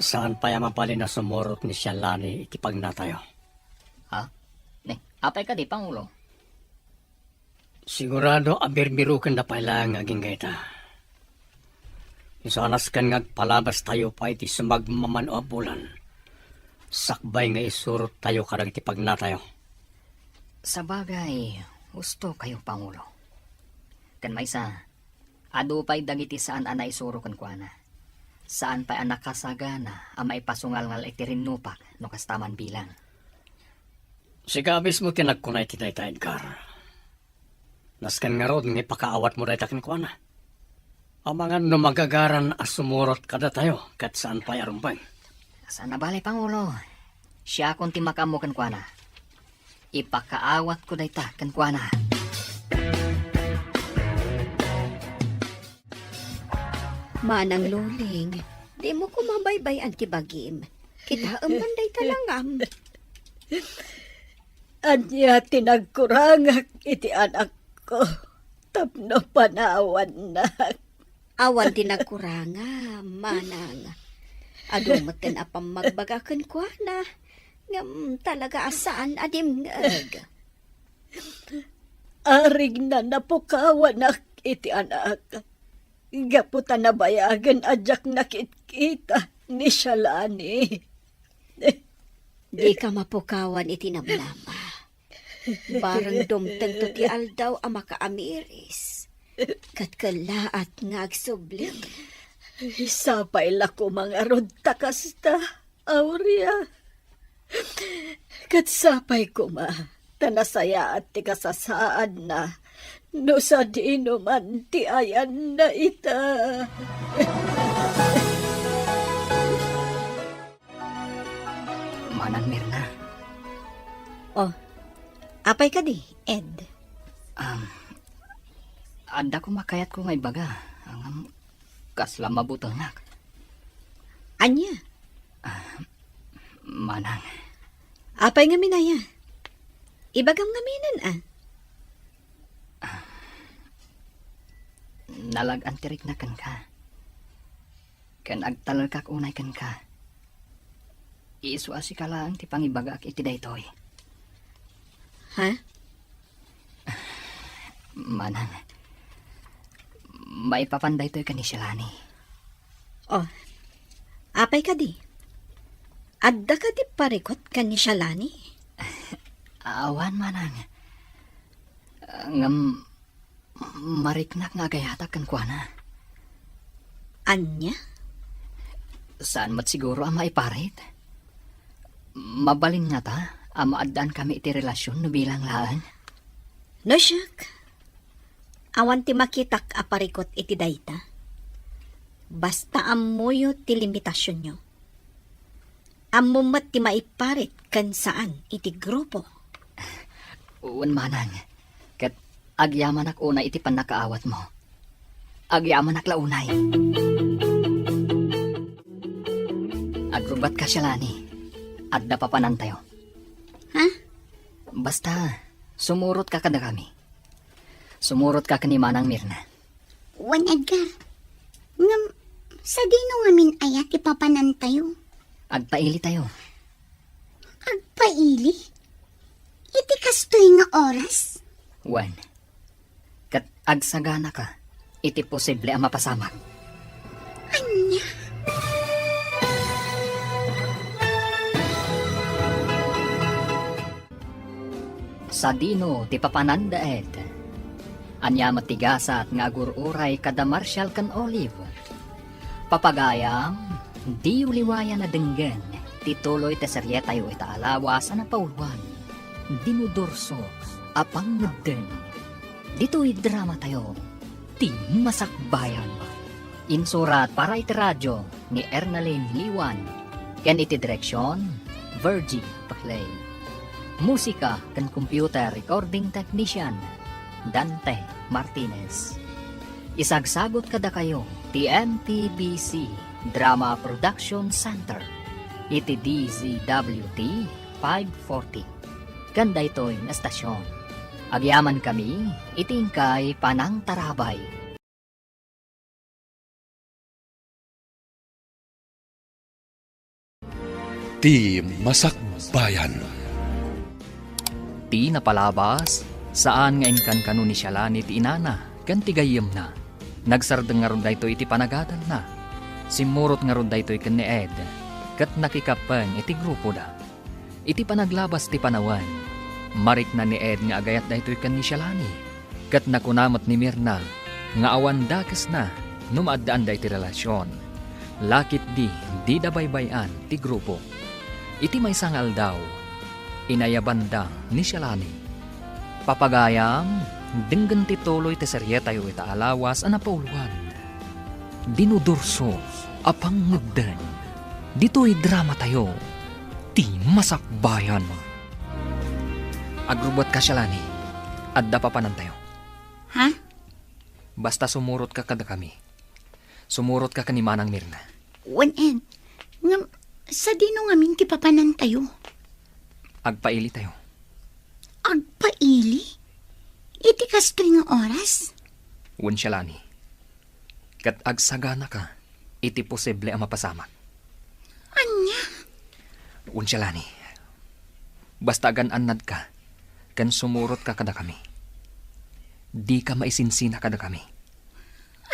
saan pa yaman pali na sumurot ni Shalani iti pagnatayo? Ha? Ne, apay ka di, Pangulo? Sigurado abirbirukan na pala ang aging gaita. Isanas kan ngagpalabas tayo pa iti sumagmaman o bulan. Sakbay nga isurot tayo karag iti pagnatayo. Sa bagay, gusto kayo, Pangulo. Kan may sa, ado pa'y dagiti saan anay suro kan kuana. Saan pa'y anak kasagana ang maipasungal ngal itirinupak no kastaman bilang. Sigabis mo tinagkunay ti dayta, Edgar. Naskan nga rod nga pakaawat mo dayta kinkwana. Ang mga numagagaran as sumurot kada tayo kat saan pa'y arumbay. Saan na balay, Pangulo? Siya akong timakam mo kan kuana. Ipakaawat ko dayta kan kuana. Manang luling, di mo kumabaybay ang tibagim. Kita manday talangam. Anya tinagkurangak iti anak ko. Tapno panawan na. Awan tinagkuranga, manang. Adumaten apang magbagakan ko na. Ngam talaga asaan adim ngag. Arig na napukawanak iti anak. Gaputan na bayagan ajak nakikita ni Shalani. Di ka mapukawan iti namnama. Barang dumteng to ti aldaw ang makaamiris. Katkalaat nga agsubling. Sapay lako mga rod takasta, Aurea. Katsapay ko ma, tanasaya at ti kasasaan na. No sa dino man ti ayan na ita. Manang Mirna, Apay ka di, Ed. anda ko makayat ko nga ibaga. Ang kasla mabutonak. Anya, Manang, apay nga minaya. Ibagam nga minan nalag-antirik na kan ka. Kan agtalal kak unay kan ka. Iisu ka lang ti pangibaga ak iti daytoy. Ha? Manang, may papanday to'y ni Shalani. Apay ka di. Adda ka di parikot ka ni Shalani. Awan, Manang. Ngam, mariknak nga gayatak kan kuana. Anya? Saan mat siguro ang maiparit? Mabalin nga ta, ang maadaan kami iti relasyon no bilang laan. No, siyak. Awan ti makitak aparikot iti dayta. Basta amuyo ti limitasyon nyo. Amumat ti maiparit kan saan iti grupo. Uwan, Manang. Kat agyaman ak una iti panakaawat mo. Agyaman ak launay. Agrubat ka, Shalani. At napapanan tayo. Ha? Basta, sumurot ka kada kami. Sumurot ka kani Manang Mirna. Wan Edgar. Ngam, sa dino nga min ayat ipapanan tayo. Agpaili tayo. Agpaili? Iti kastoy nga oras? Wan. Kat agsagana ka, iti posible ang mapasamak. Anya? Sa dino, ti papananda et. Anya matigasat nga agururay kada Marshal kan Olive. Papagayam, di uliwaya na denggen, tituloy te serye tayo itaalawas na pauluan. Dinudurso, apang ngeden. Dito'y drama tayo, ti masakbayan. Insurat para iti radyo ni Ernalyn Liwan. Ken iti direksyon, Virgie Paclay. Musika ken computer recording technician, Dante Martinez. Isagsagot kada kayo ti NTBC Drama Production Center iti DZWT 540. Kanda ito'y na estasyon. Agyaman kami, itingkay panang tarabay. Ti Masakbayan. Ti napalabas, saan nga inkan kanu ni Shalani ti inana, kan ti gayem na. Nagsardeng nga ron dayto iti panagadan na. Simurot nga ron dayto ikan ni Ed, kat nakikapeng iti grupo da. Iti panaglabas ti panawan, marik na ni Ed nga agayat dayto ikan ni Shalani, kat nakunamot ni Mirna, nga awan dakes na, numaddaan da iti relasyon. Lakit di dabaybayan ti grupo. Iti may sangal daw, inayabanda ni Shalani. Papagayam, denggan tituloy ti serye tayo itaalawas ana pauluan. Dinudurso, apang ngudden. Dito'y drama tayo, ti masakbayan. Agrubot ka, Shalani, adda papanan tayo. Ha? Basta sumurot ka kada kami. Sumurot ka kani Manang Mirna. Wan Ed, nga, sa dino ngamin ti papanan tayo. Agpaili tayo. Agpaili? Iti kastoy nga oras? Wen Shalani. Kat agsagana ka, iti posible ang mapasamak. Anya? Wen Shalani. Basta gan-anad ka, kan sumurot ka kada kami. Di ka maisinsina kada kami.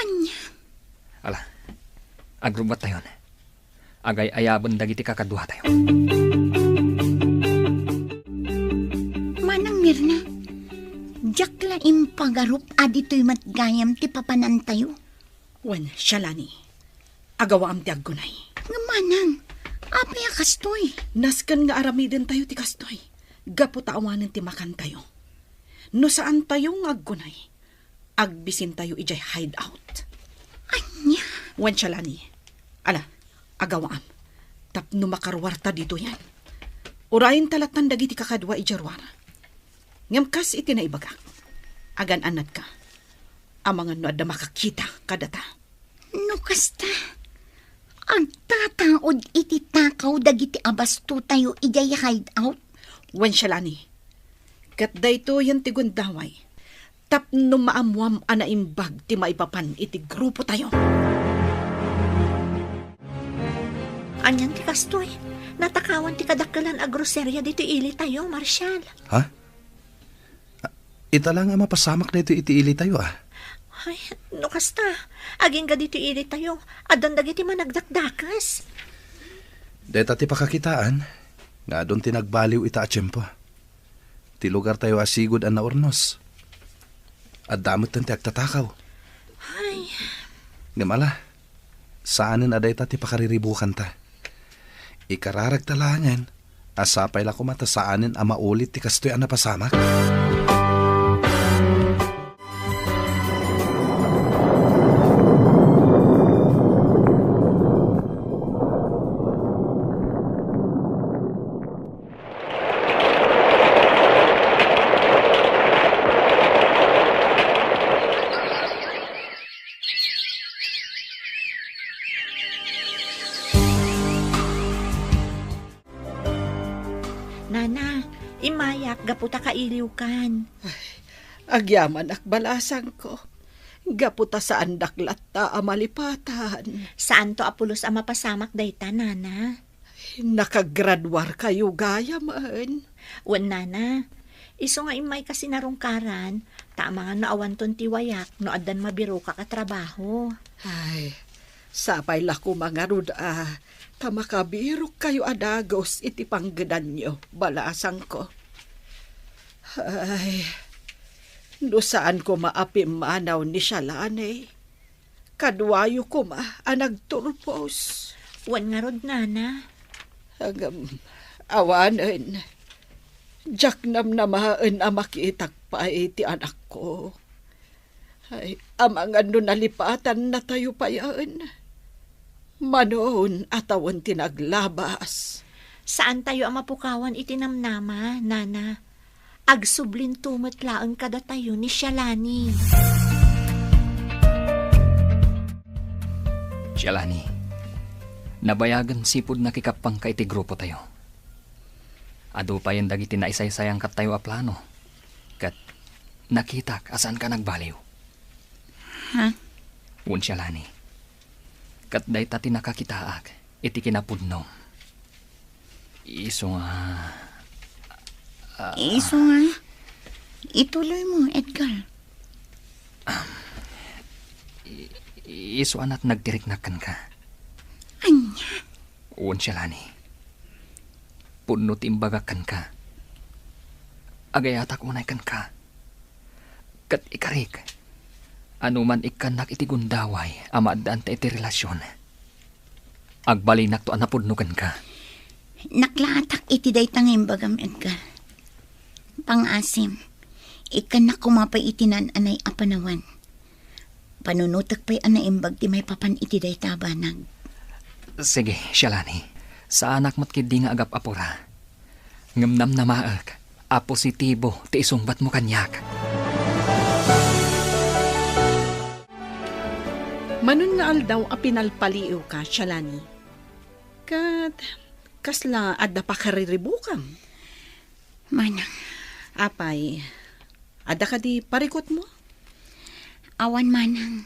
Anya? Ala, agrubat tayo na. Agay ayaban dagiti kakaduha tayo. Manang Mirna, jak la impagarup adito'y matgayam ti papanan tayo. Wen, Shalani. Agawa am ti aggunay. Nga manang, apay akastoy. Nasken nga aramiden tayo ti kastoy. Gapu taawanan ti makan tayo. No saan tayo nga aggunay, agbisin tayo ijay hideout. Anya? Wen, Shalani. Ala, agawaam. Tapno makarwarta dito yan. Urayin talatan dagiti kakadwa ijarwara. Ngamkas iti na ibaga. Agan anad ka. Amangan no adda makakita kadata. No kasta, agtataod iti takaw dagiti abasto tayo ijay hideout. Wen, Shalani. Kat dayto yan ti gundaway. Tapno maamwam anaimbag ti maipapan iti grupo tayo. Anyan ti kastoy. Natakawan ti kadakalan a groserya dito ili tayo, Marshal. Ha? Ita lang ang mapasamak na ito itiili tayo Ay, no kasta. Aging ka dito ili tayo. Adan dagiti managdakdakas. Deta ti pakakitaan, nga doon tinagbaliw ita a tiyempo. Ti lugar tayo asigod ang naurnos. At damot tan ti agtatakaw. Ay, Ngamala, saanin aday ta ti pakariribukan ta. Ikararag talangan, asapay la kumata saanin ang maulit ti kastoy ang napasamak. Nana, imayak, gaputa kailiw kan. Agyaman akbalasan ko. Gaputa sa andak latta amalipatan. Saan to apulos ang mapasamak dayta, Nana? Nakagradwar kayo gaya man. Wan, Nana. Iso nga imay kasi narungkaran, tama nga naawan ton tiwayak, no adan mabiro ka katrabaho. Ay, sapay lako mga ruda. Tamakabirok kayo adagos iti panggedan nyo, balasang ko. Ay, no saan ko maapim manaw ni Shalane. Kadwayo ko ang nagturpos. Wan nga rod, nana. Hanggang awanan. Diyak namnamaan ang makitak pa ti anak ko. Ay, amang ano nalipatan na tayo pa yan. Manon atawan tinaglabas. Saan tayo ang mapukawan itinamnama, nana? Agsublin tumatlaan kada tayo ni Shalani. Shalani, nabayagan sipod na kikapang ka iti grupo tayo. Ado pa yung dagiti na isaysayang kat tayo a plano. Kat nakitak asan ka nagbaliw. Ha? Un Shalani, kat day tati nakakitaak iti kinapudno. Iso nga... Iso nga. Ituloy mo, Edgar. Iso anat nagtiriknakan ka. Anya? Un Shalani, punot imbagakan ka. Agayatak unay kan ka. Kat ikarik, anuman ikanak iti gundaway, amadaan ta iti relasyon. Agbalinak to anapudnukan ka. Naklaatak iti day tangim bagam, Edgar. Pangasim, ikan na kumapay itinan anay apanawan. Panunutak pa'y anaimbag ti may papan iti day tabanag. Sige, Shalani, sa anak mo't kidi nga agap apura. Ngamnam na maag, a positibo ti isungbat mo kanyak. Manon nga aldaw a pinalpaliw ka, Shalani. Kat, kasla adda pa kariribukam. Manang, Apay, adda ka di parikot mo? awan manang.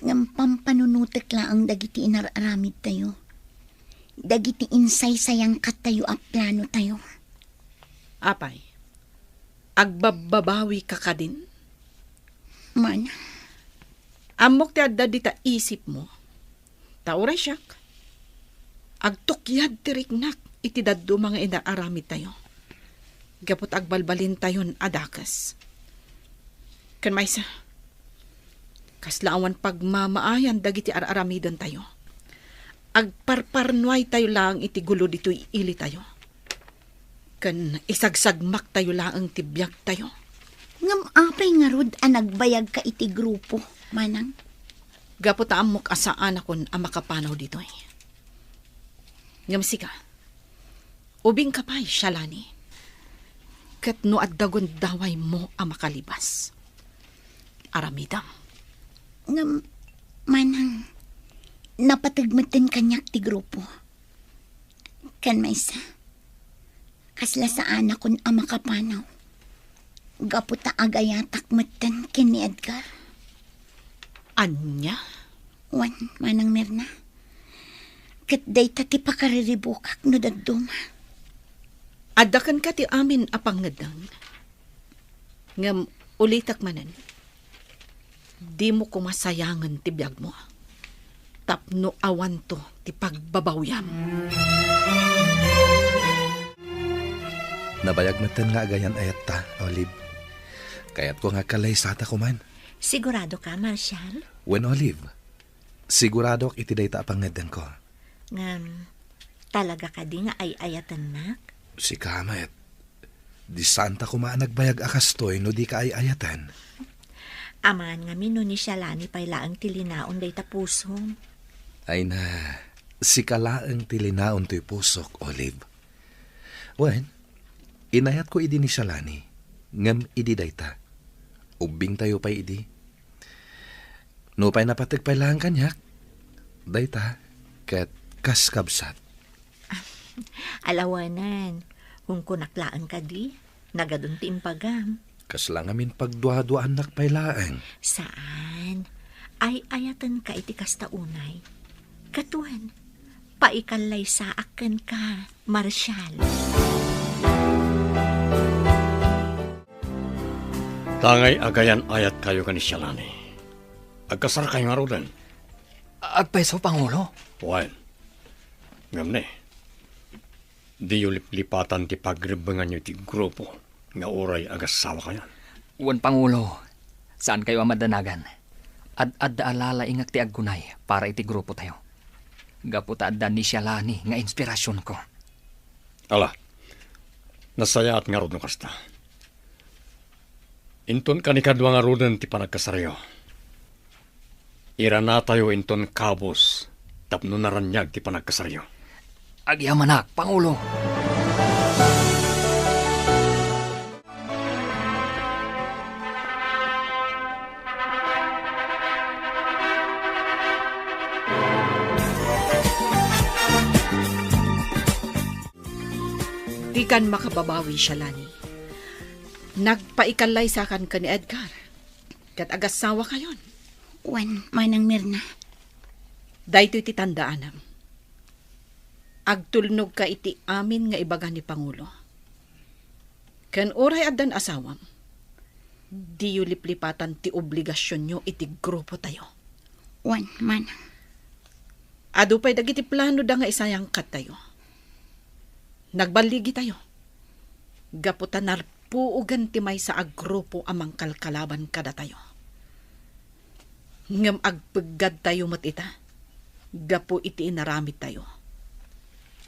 Ngam pampanunutak laang dagiti inararamid tayo. Dagiti insay sayang kat tayo a plano tayo. Apay, agbababawi ka ka din? Manang, Amok ti adda di ta isip mo. Tauray siyak. Agtukyad ti riknak iti daddo mga inaaramid tayo. Gapot agbalbalin tayon adakas. Kan maysa, kaslaawan pagmamaayan dagiti araaramidon tayo. Agparparnuay tayo lang iti gulo dito'y ili tayo. Kan isagsagmak tayo lang tibiyag tayo. ngam apay nga rod a nagbayag ka iti grupo, manang. Gapot amok asaan akon ang makapanaw dito'y. Ngamsi ka, ubing ka pa'y, Shalani. Kat no addagon daway mo ang makalibas. Aramidam. Ngam, manang, napatagmatan kanyak ti grupo. Kan maysa, kasla sa anak kon ang makapanaw. Gaputa agayatak matan ken ni Edgar. Anya? Wan, manang Mirna. Kat day tati pakariribukak no dadduma. Adakan ka ti amin apangadang. Ngam ulitak manan. Di mo kumasayangan ti biyag mo. Tapno awan to ti pagbabawyam. Nabayag matan nga agayan ayat ta, Olive. Kaya't ko nga kalay sata ko man. Sigurado ka, Marshall? When Olive, sigurado ak iti dayta apangadan ko. Ngam, talaga ka di nga ay ayatan nak? Si Kamet, di santa ko nagbayag akastoy no di ka ay ayatan. Aman nga mino ni Shalani pay laang tilinaon day tapusom. Ay na, si kalaang tilinaon to'y pusok, Olive. Wen, inayat ko idi ni Shalani, ngam idi dayta. Ubing tayo pa idi. No pa'y napatag pa'y lang kanyak. Dayta, kat kaskabsat. Alawanan, kung kunaklaan ka di, nagadun ti impagam. Kaslang amin pagduha-duhaan nakpailaang. Saan? Ay ayatan ka iti kastaunay. Katuan, paikalay sa akan ka, Marshall. Tangay agayan ayat kayo ka ni Shalani. Agkasar kayo nga rodan. Agpeso, Pangulo. Wan. Ngam ne. Di yung lipatan ti pagribangan nyo ti grupo. Nga oray agasawa kayo. Wan, Pangulo, saan kayo amadanagan? Ad alala ingak ti aggunay para iti grupo tayo. Gaputa adda ni siya lani nga inspirasyon ko. Ala, nasaya at nga rod no kasta. Inton kanikadwa nga roden ti panagkasaryo. Ira na tayo inton kabos tapno naranyag ti panagkasaryo. Agyamanak, Pangulo. Di kan makababawi siya, Lani. Nagpaikalay sa kan ka ni Edgar. Kat agasawa kayon. Wan, Manang Mirna. Dahito iti tandaanam. Agtulnog ka iti amin nga ibaga ni Pangulo. Kan oray adan asawam, di yu liplipatan ti obligasyon nyo iti grupo tayo. Wan, Manang. Ado pa'y dagiti plano da nga isayang kat tayo. Nagbaligi tayo. Gaputan narpuugan ti may sa agrupo amang kalkalaban kada tayo. Ngam agpagad tayo mat ita. Gapo iti inaramid tayo.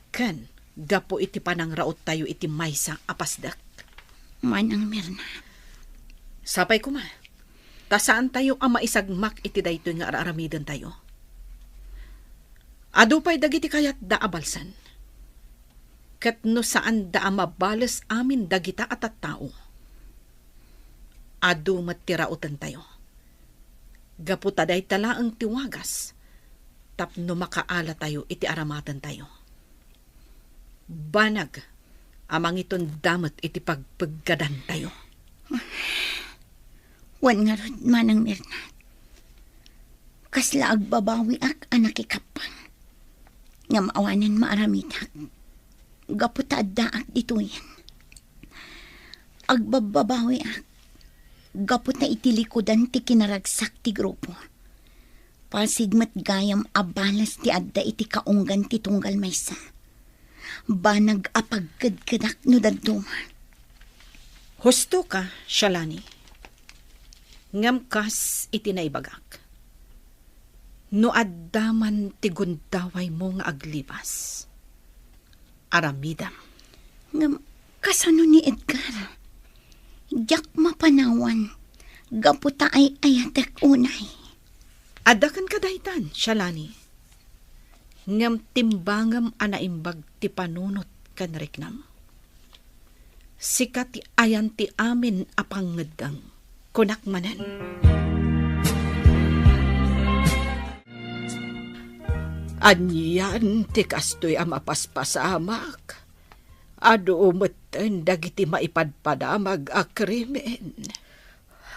Kan, gapo iti panangraot tayo iti maysa apasdak. Manang Mirna. Sapay kuma. Ta saan tayo ang maisagmak iti dayto nga araramidan tayo? Ado pa'y dagiti kayat da abalsan. Kat no saan da mabalas amin dagita at tao. Ado matirautan tayo. Gaputa day tala ang tiwagas. Tapno makaala tayo iti aramatan tayo. Banag amang iton damat iti pagpaggadan tayo. Wan nga rod, Manang Mirna. Kasla agbabawi ak anak ikapang. Nga maawanan maaramitak. Gaputa adda ak dito yan. Agbababawi ak. Gaputa itilikodan ti kinaragsak ti grupo. Pasigmat gayam abalas ti adda iti kaunggan ti tunggal maysa. Banag apagkadkadak no daduma. Husto ka, Shalani. Ngamkas iti naibagak. No addaman ti gundaway mo nga aglibas. Aramidam. Ngam, kasano ni Edgar? Yak mapanawan. Gaputa ay ayatek unay. Adakan kadaytan, Shalani. Ngam timbangam anaimbag ti panunot kan riknam. Sikat ti ayan ti amin apangedang kunakmanan. Anyan ti kastoy amapaspasamak. Ado umeten dagiti maipadpadamag a krimen.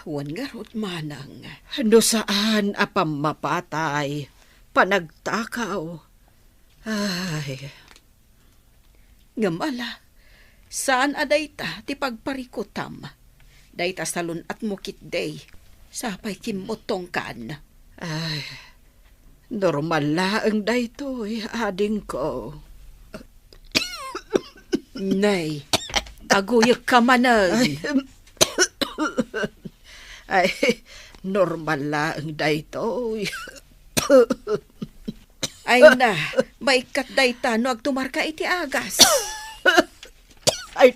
Wan nga rot manang. No saan apam mapatay, panagtakaw. Ay. Ngamala, saan adayta ti pagparikutam? Dayta salon at mukit day, sapay kimotong kan. Ay, normal laang daytoy, ading ko. Nay, aguyag ka manang. Ay, normal laang daytoy. Ay na, maikat dayta no agtumarka iti agas. Ay,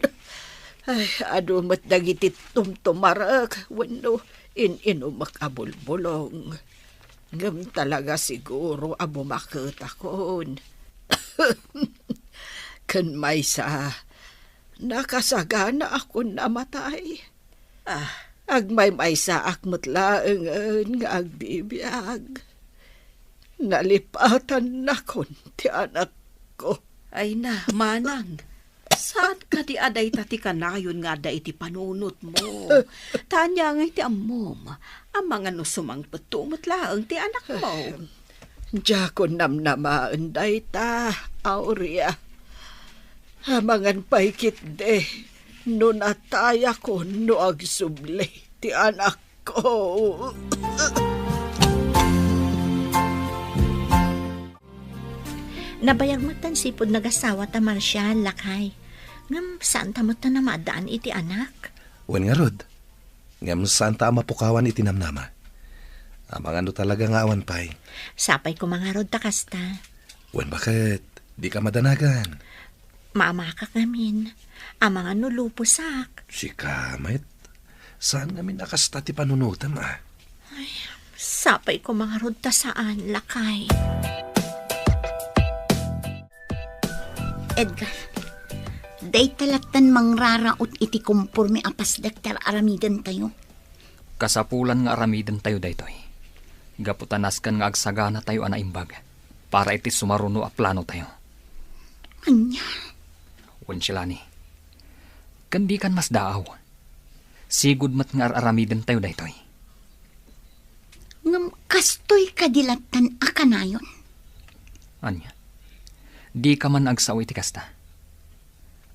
adumat dagiti tumtumarak. Wano, inumak abulbulong. Ngam talaga siguro abo makitakon. Kan may sa nakasagana ako namatay. Agmay sa akmat laangan nga agbibiyag. Nalipatan na kon ti anak ko. Ay na, manang. Saan ka di aday tati kanayon nga da iti panunot mo? Tanya nga iti amom. Ang mga nusumang patumot laang ti anak mo. Diya ko namnamaan day ta, Aurea. Hamangan paikit de. No nataya ko no agsuble ti anak ko. Nabayag mo tan sipod nagasawa ta Marcial, lakay. Ngam, saan ta mo ta na madaan iti anak? Wen nga rod. Ngam saan ta mapukawan iti namnama. Amang ano talaga nga awan pay. Sapay ko mga rod takasta. Wen bakit? Di ka madanagan. Maamakak ngamin. Ang mga nulupusak. Si Kamit. Saan namin nakasta ti panunutan Sapay ko mga rod ta saan, lakay. Edgar, day talatan mangraraot iti kumpurmi apas Dr. Aramidan tayo. Kasapulan nga aramidan tayo daytoy. Gaputanas kan nga agsagana tayo ana imbag. Para iti sumaruno a plano tayo. Anya, Wen sila ni. Kandi kan mas daaw. Sigud mat nga aramidan tayo daytoy. ngam kastoy kadilatan akanayon. Anya. Di ka man agsaw iti kasta.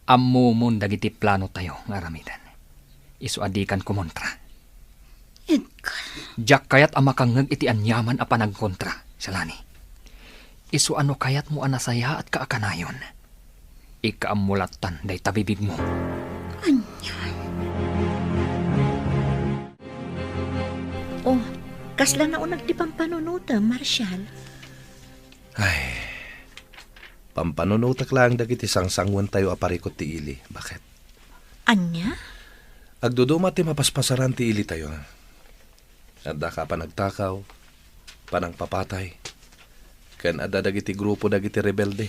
Ammo mon dagiti plano tayo nga aramidan. Isu adikan kumontra. Edgar, Jak kayat amakangag iti anyaman a panagkontra, salani. Isu ano kayat mo anasaya at kaakanayon. Ikaamulatan day tabibig mo. anya. Oh, kasla na unag di pampanunuta, Marshal. Ay, pampanunutak lang dagiti sangsangwan tayo aparikot ti ili. Bakit? Anya? Agduduma ti mapaspasaran ti ili tayo. Adda ka panagtakaw, panang papatay. Ken adda dagiti grupo dagiti rebelde.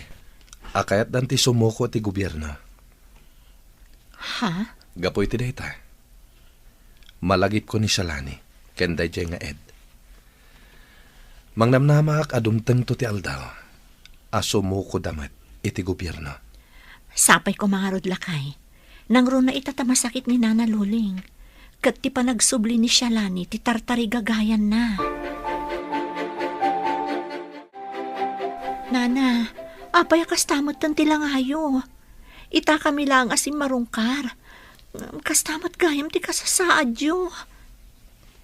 Akayat dan ti sumuko ti gobyerno. Ha? Gapoy ti dayta. Malagip ko ni Shalani, ken dayjay nga ed. Mangnamnamak adumteng to ti aldaw. Asumuko damat iti gobyerno. Sapay ko mga rod, lakay. Nang ro na itatamasakit ni Nana Luling. Kat ti panagsubli ni Shalani, ti tartari gagayan na. Nana, apay kastamot tan tilangayo. Ita kami lang asim marungkar. Kastamot gayam ti kasasaadyo.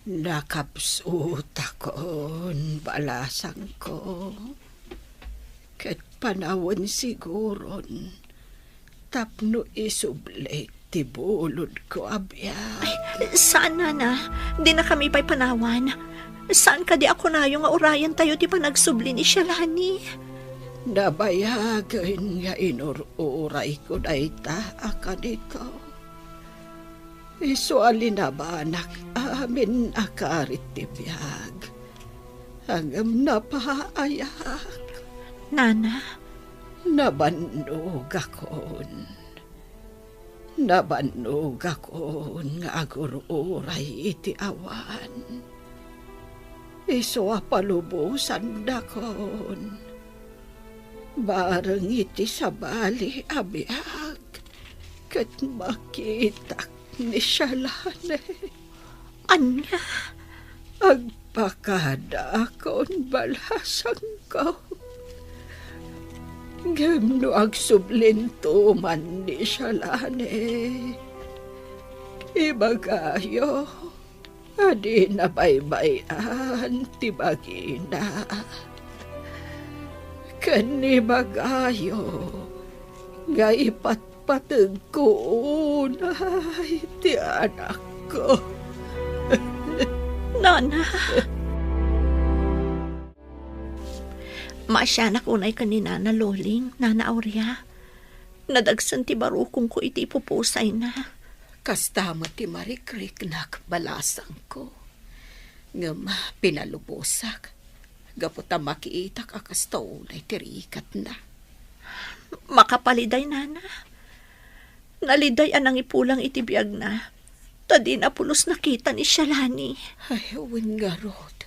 Nakapsut akon balasang ko. Ket panawon siguron. Tapno isublek ti bulod ko abya. Saan, Nana? Di na kami pa'y panawan. Saan ka di ako na yung urayan tayo ti panagsubli ni Shalani? Nabayagan nga inururay ko na ita akan ikaw. Isu alinabanak amin akarit ti biyag. Hangam napaayak. Nana, Nabannog akon. Nabannog akon nga agururay iti awan. Isu apalubusan dakon. Bareng iti sabali abiyag. Kat makitak ni Shalane. anya? Agpakada akon balasang ko. Gemno agsublinto man ni Shalane. Ibagayo, adi na baybayan ti bagina. Kanibagayo, nga ipatpatag ko unay ti anak ko. Nana. Maasyanak unay ka ni Nana Loling, Nana Aurea. Nadagsan ti barukong ko iti ipupusay na. Kastama ti marikrik nak balasang ko. Ngam pinalubusak. Gaputa makiitak akastaw na itirikat na. Makapaliday, Nana. Naliday anang ipulang itibiyag na. Tadi na pulos nakita ni Shalani. Ay, wingarod.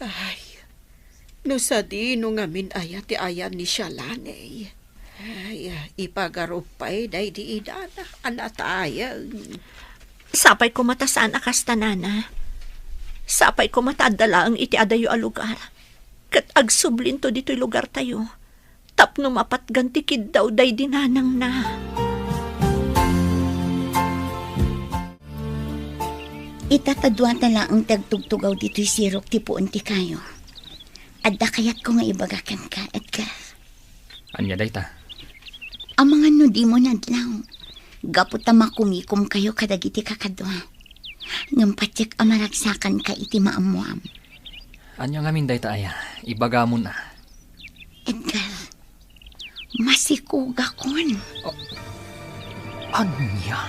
Ay, no sa di no ngamin aya ti ayan ni Shalane. Ay, ipagarupay day di idana anatayang. Sapay ko matasaan akasta, Nana. Sapay ko matadala ang iti adayo a lugar. Kat agsublin to dito'y lugar tayo. Tapno mapat gantikid daw day dinanang na. Itatadwa tala ang tagtugtugaw dito'y sirok ti puon ti kayo. Adda kayat ko nga ibagakan ka, Edgar. Anya dayta. Ang mga nudi mo nadlaw. Gaputa makumikom kayo kadagiti kakadwa. Ngam patsik amaragsakan ka iti maamuam. Anya ngamin day taaya, ibaga mo na. Edgar, masikuga kon. Anya?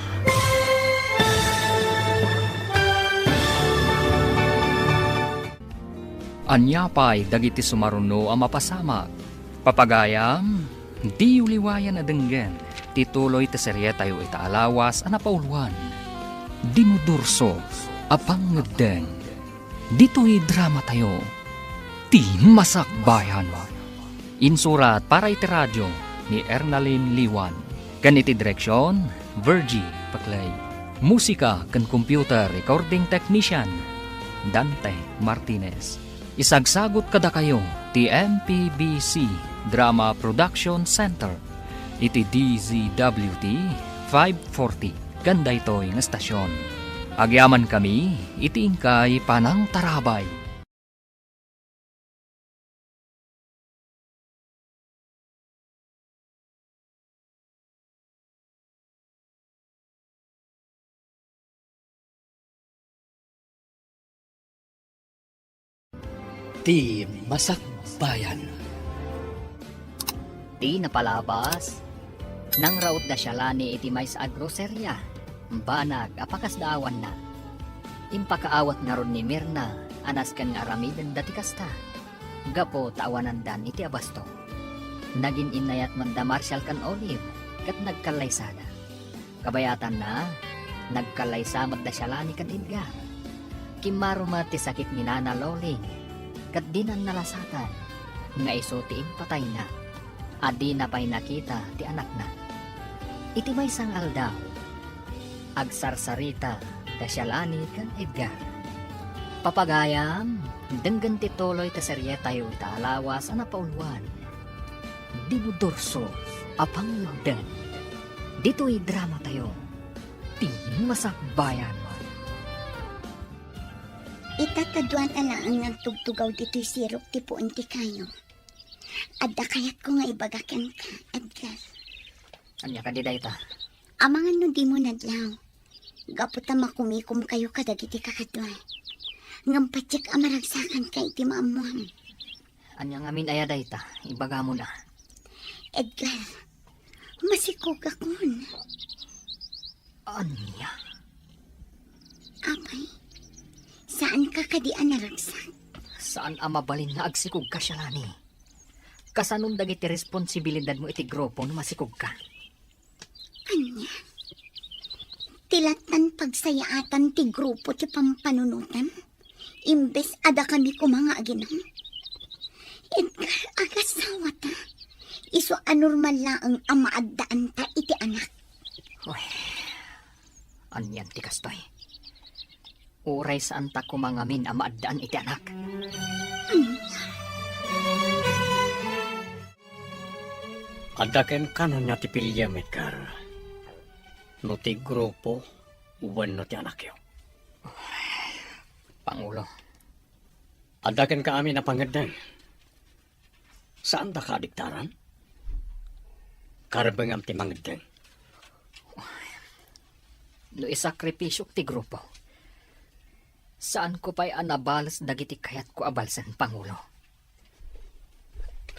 Anya pa'y dagiti sumaruno ang mapasamak. Papagayam, di uliwayan na denggen. Tituloy ta serye tayo itaalawas ang napauluan. Dinudurso, apang ngedeng. Dito'y drama tayo. Ti masakbayan. Insurat para iti radyo ni Ernalyn Liwan. Ganiti direksyon, Virgie Paclay. Musika kan computer recording technician, Dante Martinez. Isagsagot kada kayo ti MPBC Drama Production Center iti DZWT 540 ganda ito'y nga estasyon. Agyaman kami iti ingkay Panang Tarabay. Ti Masakbayan. Di napalabas. Nang raot na siya lani iti may sa agroserya. Banag, apakas daawan na. Impakaawat na ron ni Mirna, anas kan nga aramidan dati kasta. Gapo taawanan dan iti abasto. Nagin inayat man da Marshall kan Olive, kat nagkalaysada. Kabayatan na, nagkalaysamad da siya lani kan Edgar. Kimaruma ti sakit ni Nana Loling, kat dinan nalasatan. Nga iso ti impatay na. Adi na pa'y nakita ti anak na. Iti may sang aldaw. Agsarsarita da siyalani kan Edgar. Papagayam, denggan ti toloy ta serye tayo taalawas ang napauluan. Dinudorso, apang lagdan. Dito'y drama tayo. Ti masakbayan. Itatadwan ala ang nagtugtugaw dito'y sirok ti puon ti kayo. Adda kayat ko nga ibagakan ka, Edgar. Anya ka di dayta? Amangan no di mo nadlaw. Gaputa makumikom kayo kadagiti kakadwa. Ngampatsik amaragsakan ka iti maamuham. Anya ngamin aya dayta, ibaga mo na. Edgar, masikog akon. Anya? Apay, saan ka kadian naragsak? Saan ang mabalin nga agsikog ka siya lani? Kasanong dagiti responsibilidad mo iti grupo no masikog ka? Anya? Tilatan pagsayaatan ti grupo ti pampanunutan? Imbes ada kami kumanga aginang? Edgar, agasawa ta. Iso anormal laang amaadaan ta iti anak. Uy, anyan ti kastoy. Uray saan ta kumangamin ang maadaan iti anak. Adaken kanon niya ti Pilyam, Edgar. No ti grupo, uwan no ti anak yo. Pangulo, Adaken ka amin na pangadang. Saan ta kadiktaran? Karabangam ti mangadang. no isakripisyo ti grupo. Saan ko pa'y anabalas dagiti kayat ko abalsan, Pangulo?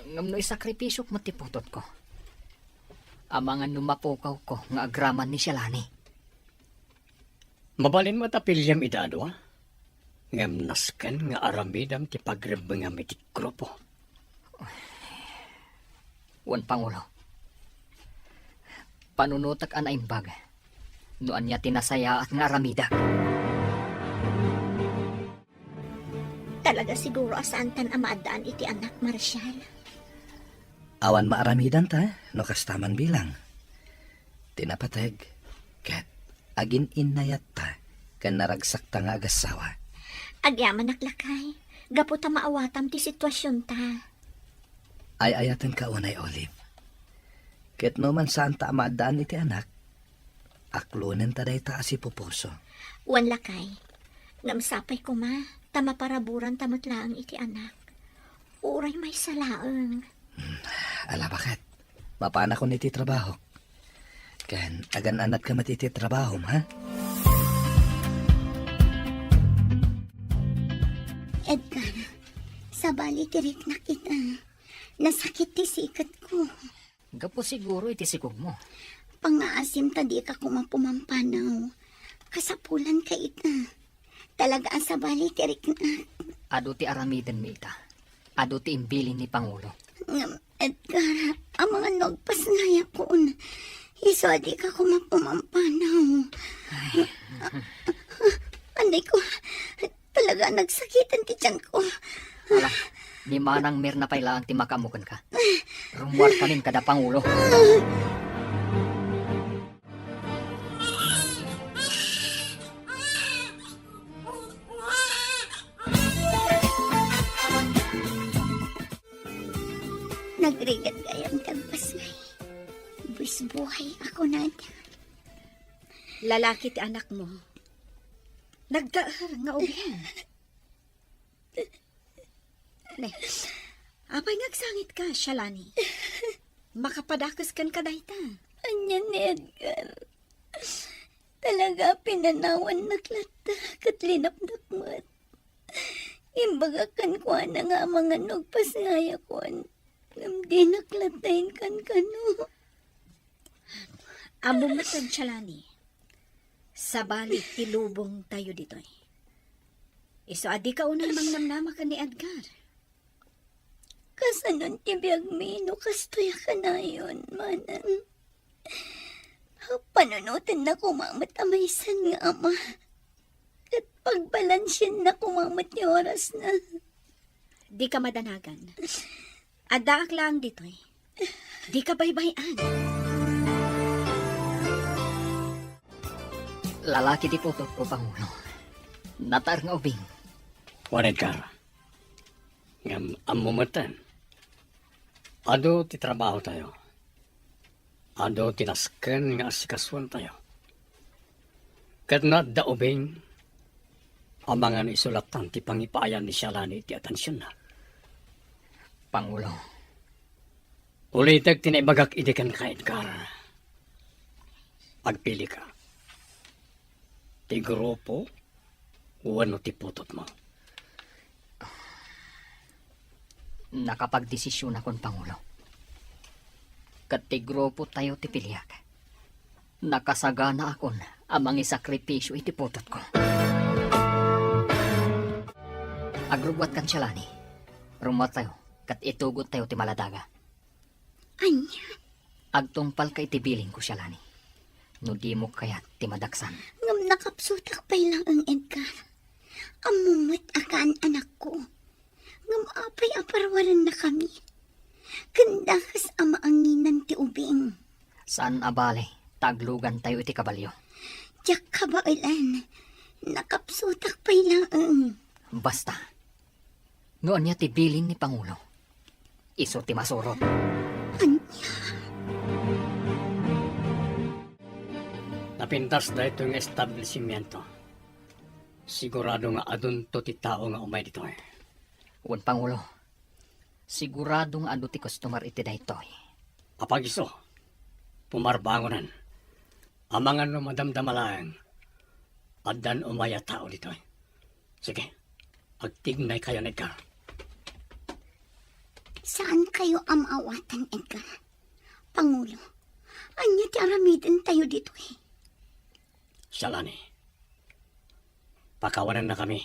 Ngam no isakripisyo matiputot ko. Amangan numapukaw ko nga agraman ni Shalani. Mabalin mo ta Pilyam idadwa. Ngam nasken nga aramidam ti pagrabangam iti grupo. Wan, Pangulo. Panunutak an aimbag. Noan niya tinasaya at nga aramida. Talaga siguro asaan tan amaadaan iti anak, Marshall. Awan maaramidan ta, no kastaman bilang. Tinapateg, ket agin inayat ta, kan naragsak ta nga agasawa. Agyaman naklakay. Gaputa maawatam ti sitwasyon ta. Ay ayatan ka unay, Olive. Ket no man saan ta amaadaan iti anak, aklunen ta day ta asi pupuso. Wan lakay. Ngamsapay ko ma, tamaparaburan tamatlaang iti anak. Uray may salaang. Ala bakit? Mapana ko niti trabaho. Kan agan anat ka matiti trabaho, ha? Edgar, bali tirik na kita. Nasakit ti sikat ko. Gapo siguro iti sikog mo. Pangaasim tadi ka kumapumampanaw. Kasapulan ka ita. Talaga sa bali tirik na. Ado ti aramiden mi ita. Ado ti imbilin ni Pangulo. Edgar, ang mga nagpas ngaya ko. Iso di ka kumapumampanaw. Anday ko, talaga nagsakitan ti tiyan ko. Ala, ni manang mer na pailaan ti makamukan ka. Rumuar ka rin kada Pangulo. Nagrigat gayang tagpas ngay. Buwis buhay ako na. Lalaki ti anak mo. Nagdaar nga ubyan. Ne, apay ngagsangit ka, Shalani. Makapadakas kan ka dayta. Anya ni Edgar. Talaga pinanawan naklata kat linapnakmat. Imbagakan ko na nga mga nagpas ngaya ko. Di naklatayin kan kano. Amo matag, Shalani. Sa balik tilubong tayo ditoy. Iso adi ka unang mangnamnama ka ni Edgar. Kasanon ti biyagmino kastoya ka na yun, manang. Panunutin na kumamat amaysan nga ama. At pagbalansyan na kumamat ni oras na. Di ka madanagan. Adaak lang ditoy. Di ka baybayan. Lalaki di putot ko, Pangulo. Natar nga ubing. Wan Edgar. Ngam amumatan. Ado ti trabaho tayo. Ado tinasken nga asikasuan tayo. Kat na daubing amangan isulatan ti pangipayan ni Shalani ti atensyon na. Pangulo. Ulitag tinaibagak idikan ka, Edgar. Agpili ka. Ti grupo, wano ti putot mo. Nakapagdesisyon akon, Pangulo. Kat ti grupo tayo ti piliak. Nakasagana akon amang isakripisyo iti putot ko. Agrubwat kan Shalani. Rumwat tayo, kat itugot tayo ti maladaga. Anya, Agtungpal ka iti biling ko, Shalani. No di mo kayat ti madaksan. ngam nakapsutak pa lang ang Edgar. Amumot akaan anak ko. Ngam apay aparwaran na kami. Kandakas amaanginan ti ubing. Saan abale, taglugan tayo iti kabalyo. Tiyak kabailan. Nakapsutak pa lang ang. Basta. Noon niya ti bilin ni Pangulo. Iso ti masurot. Napintas na itong establishmento. Sigurado nga adun to ti tao nga umay dito eh. Wan Pangulo. Siguradong ado ti customer iti daytoy. Apag iso, pumarbangonan. Amangan no madamdamalang. Adan umaya tao dito eh. Sige, agtignay kayo, Edgar. Saan kayo amawatan, Edgar? Pangulo, anya ti aramiden tayo dito eh. Shalani, pakawanan na kami.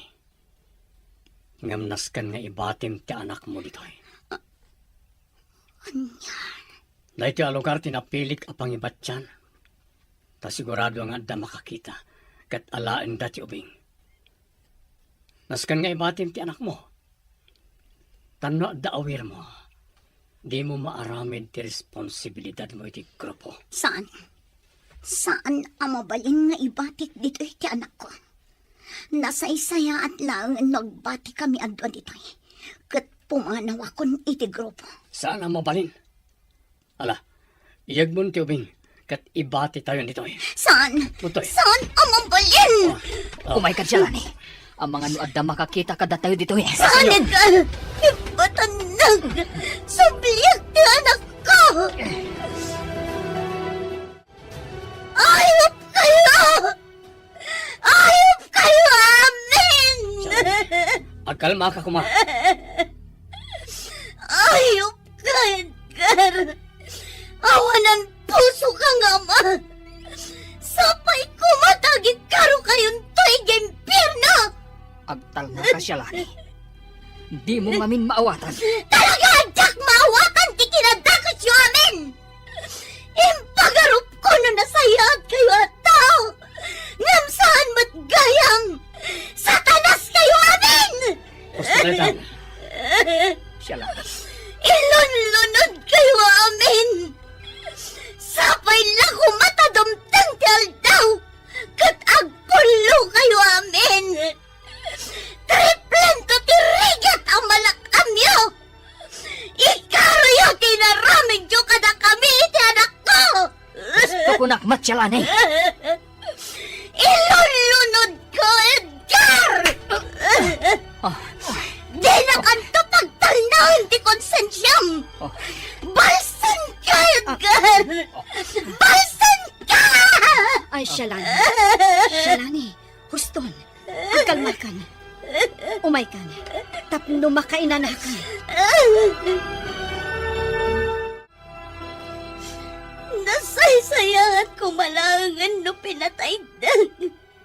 Ngamnaskan nga ibatim ti anak mo dito eh. Anya? Dahil ti alugar tinapilik apang ibatyan. Ta sigurado nga da makakita. Kat alaan da ti ubing. Naskan nga ibatim ti anak mo. Tano da awir mo. Di mo maaramid ti responsibilidad mo iti grupo. Saan? Saan ang mabalin nga ibatik dito ti anak ko? Nasaysaya at lang nagbati kami adwa dito eh. Kat pumanaw akon iti grupo. Saan ang mabalin? Ala, iyag mo ti ubing. Kat ibati tayo nito eh. Saan? Mutoy. Saan ang mabalin? Umay ka Shalani. Ang mga nuad na makakita kada tayo dito eh. Saan, Edgar? Ibatanag! Subliyak ti anak ko! Ayop kayo! Ayop kayo! Amen! Agkalma ka kuma. Awanan puso ka nga, ma. Sapay ko matagig karo kayon to'y gempirno. Agtal na ka siya, Lani. Di mo mamin maawatan. Talaga, Jack, maawatan ti kinadakot yung amin. Impagarup ko na nasayat kayo at tao. Ngam saan matgayang. Satanas kayo amin. Pastoretan, Siya, Lani. Ilunlunod kayo amin. Sapay lang kumatadumtang ti aldaw. Kat agpulo kayo amin. Triplen to tirigat ang malakam niyo. Ikaroyo tinaramig nyo kada kami iti anak ko. Gusto ko nakmat siya, Lani. Ilunlunod ko, Edgar. Di na kanto pagtalnaon ti konsensyam. Balsan ka, Edgar. Balsan ka. Ay, Shalani. Shalani, huston. Agkalma ka na. Umay ka na. Tapno makainanakan. Nasaysayangat ko malangan no pinatay na.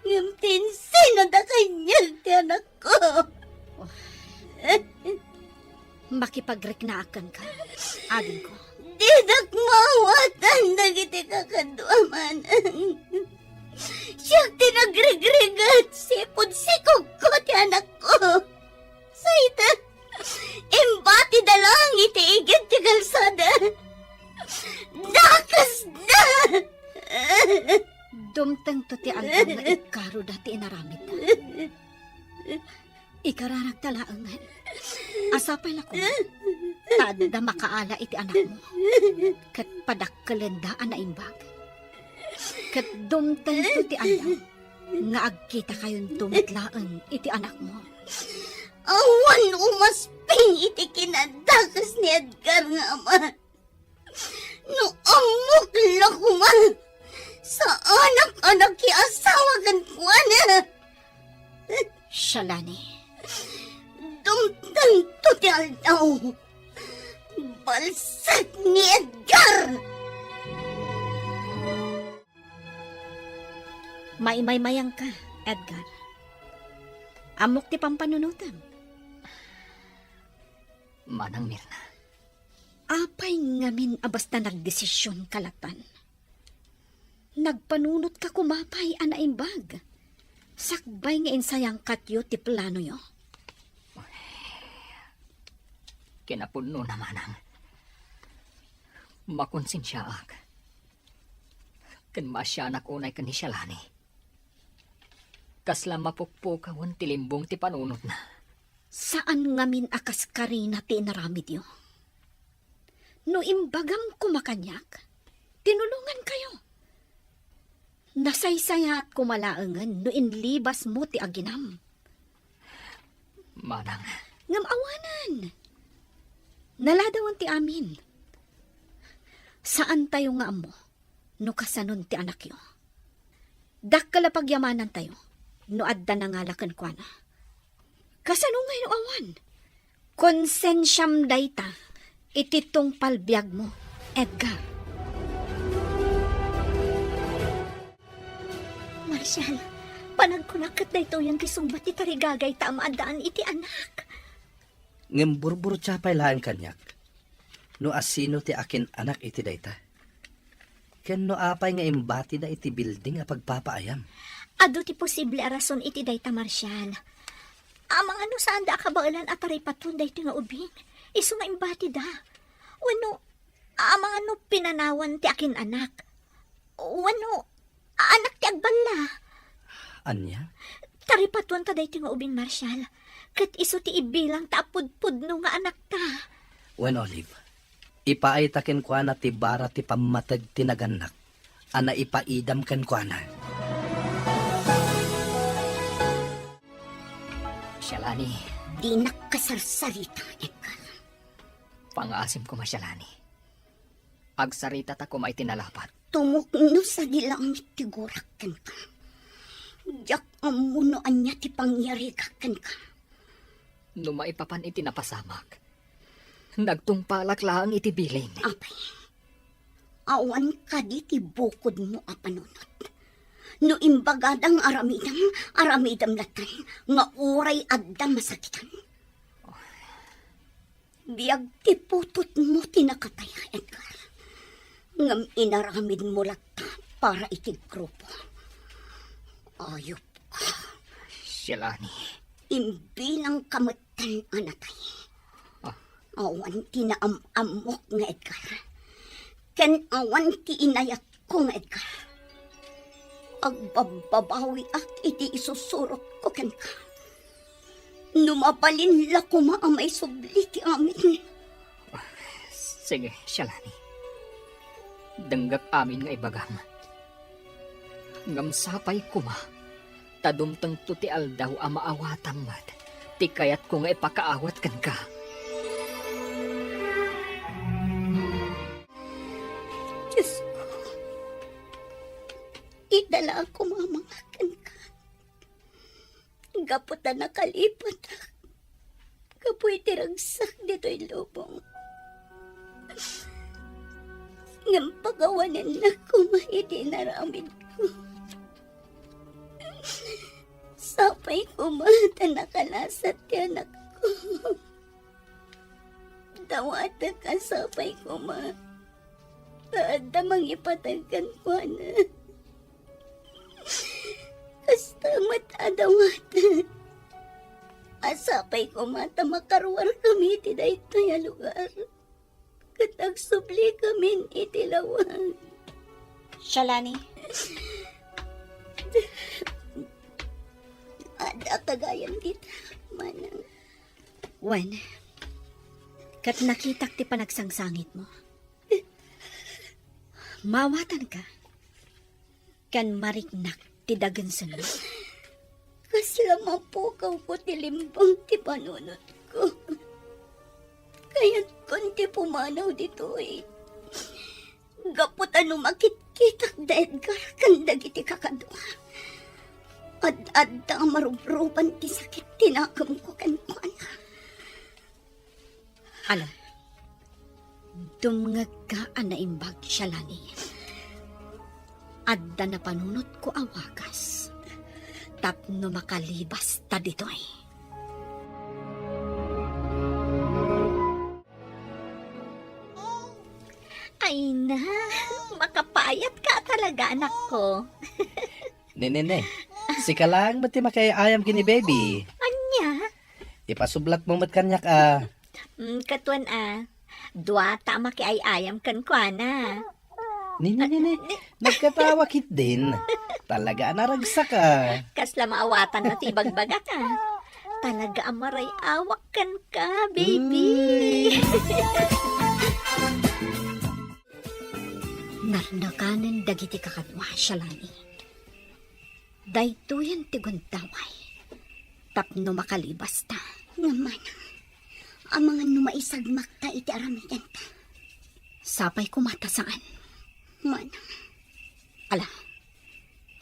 Ngamtin sino na kanyang ti anak ko. Makipagreknaakan ka. Agin ko. Di nakmawatan na kiti kakadwaman. Siyang tinagregregat sipod-sikog ko ti anak ko. Sayta, imbati na lang iti igit ti kalsada. Dakas na! Dumtang to ti aldaw nga ikaro dati inaramid na. Ikararag talaangan. Asapay lako. Tada makaala iti anak mo. Kat padakkalenda na imbag. Kat dumtang to ti aldaw nga agkita kayon tumitlaan iti anak mo. Awan umasping iti kinadakas ni Edgar nga ama. No amok lakuma sa anak-anak ki asawa kan kuana. Shalani. Dumtang to ti aldaw. Balsak ni Edgar. Maimay-mayang ka, Edgar. Amok ti pampanunutam. Manang Mirna. Apay ngamin abasta nagdesisyon kalatan. Nagpanunot ka kumapay anaimbag. Sakbay nga insayang katyo ti plano yo. Kinapuno na manang. Makonsensya ak. Kan masyanak unay kan ni siya, Lani. Kasla mapukpukawan tilimbong ti panunot na. Saan ngamin akas karina ti inaramid yo? No imbagam kumakanyak, tinulungan kayo. Nasaysaya at kumalaangan no inlibas mo ti aginam. Manang. Ngam awanan. Naladawan ti amin. Saan tayo nga amo? No kasanon ti anak yo. Dakkala pagyamanan tayo. No adda na nga lakan kwa na. Kasanong ngayon awan? Konsensyam dayta. Ititong palbiag mo, Edgar. Marshal, panagkunakat na ito yung kisumbat ti tarigagay ta maadaan iti anak. Ngem burbur tsapay laan kanyak. No asino ti akin anak iti dayta. Ken no apay nga imbati da iti building a pagpapaayam. Ado ti posible arason iti dayta, Marshal. Amang ano saan da kabailan at taripatun dayto nga ubing. Isu nga imbati da. Wano, amang ano pinanawan ti akin anak. Wano, anak ti agbala. Anya? Taripatun ta dayto nga ubing, Marshal. Kat isu ti ibilang taapudpudno nga anak ta. When Olive, ipaay taken kwa na ti bara ti pamatag tinaganak. Ana ipaidam ken kwa na. Shalani. Di nakasarsarita, Edgar. Pangasim ko masyalani. Agsarita ta kumay tinalapat. Tumukno sa gilang tigurakkan ka. Jak amunoan niya ti pangyarigakan ka. No maipapan itinapasamak. Nagtungpalak lang iti bilin. Apay, awan ka di ti bukod mo a panunot. No imbagadang aramidam latan, nga uray adda masakitan. Biyag ti putot mo tinakataya, Edgar. Ngam inaramid mo lata para iti grupo. Ayop ka. Shalani. Imbilang kamutan anatay. Awan ti naamamok nga Edgar. Ken awan ti inayat ko nga Edgar. Agbababawi at iti isusurot ko ken ka. Numapalin la kumaamay subli ti amin. Sige, Shalani. Danggak amin nga ibagam. Ngamsapay kuma. Tadumtang to ti aldaw a maawatang mat. Ti kayat ko nga ipakaawat kan ka. Diyos ko. Idala ako mamangakan ka. Gaputa nakalipat. Kapoy tiragsak dito'y lubong. Ngam pagawanan na kumahiti naramid ko. Sapay kumata nakalasat ti anak ko. Dawata ka sapay kuma. Taada mangipatagan ko na. Kasta matadawata. Asapay kumata makarwar kami ti daytoy a lugar. Katagsubli kami itilawan. Shalani, Ada kagayam kita, manang. Wen, kat nakitak ti panagsangsangit mo. Mawatan ka. Kan mariknak ti dagan sunod. Kasla mapukaw ko ti limbang ti panunot ko. Kaya't konti pumanaw dito eh. Gapot ano makitkitak da Edgar kandag iti kakadwa. Ad-adda marubruban ti sakit tinakam ko kankwana. Alam, dumngag ka anaimbag, Shalani. Adda na panunot ko awagas. Tapno makalibas ta ditoy. Ay na, makapayat ka talaga, anak ko. Nene, si ka lang ba't makayayam kini baby? Anya? Ipasublat mo mat kanyak ah. Katuan duwata makiayayam kan kwa na. Nene, nagkatawa kit din. Talaga naragsak ka. Kasla maawatan na tibagbaga ka. Talaga amaray awak kan ka, baby. Narnakanan dagiti kakadwa, Shalani. Daytoyan ti guntaway. Tapno makalibas ta. Naman, ang mga numaisagmak ta iti aramidan ta. Sapay kumata saan. Manang, Ala,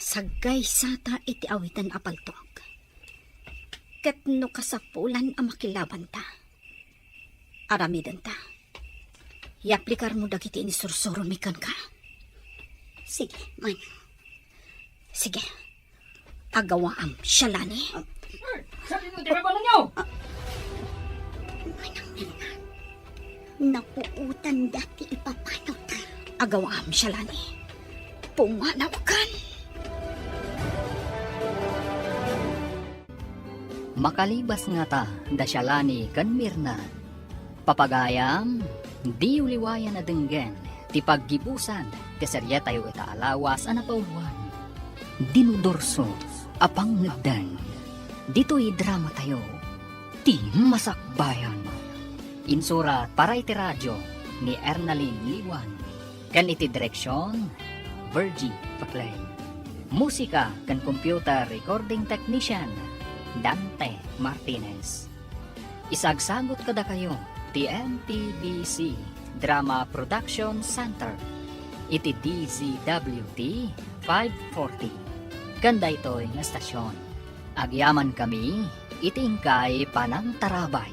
sagay sata iti awitan apaltog. Ket no kasapulan ang makilaban ta. Aramidan ta. Iaplikar mo dagiti ini sursuro mikan ka. sige, manang. Sige. Agawaam, Shalani. Sabi mo, di ba ninyo? Manang nina. Napuutan dati ipapanot ta. Agawaam, Shalani. Pumanaw kan. Makalibas nga ta, da Shalani kan Mirna. Papagayam, di uliwayan na denggen, ti paggibusan, ti serya tayo itaalawas anapauluan. Dinudorso, apang ngagdan. Dito'y drama tayo, ti masakbayan. Insurat para iti radyo ni Ernalyn Liwan. Kan iti direksyon, Virgie Paclay. Musika kan computer recording technician, Dante Martinez. Isagsagot kada kayo, ti MTBC Drama Production Center. Iti DZWT 540. Ganda ito'y nga stasyon. Agyaman kami, itingkay panang tarabay.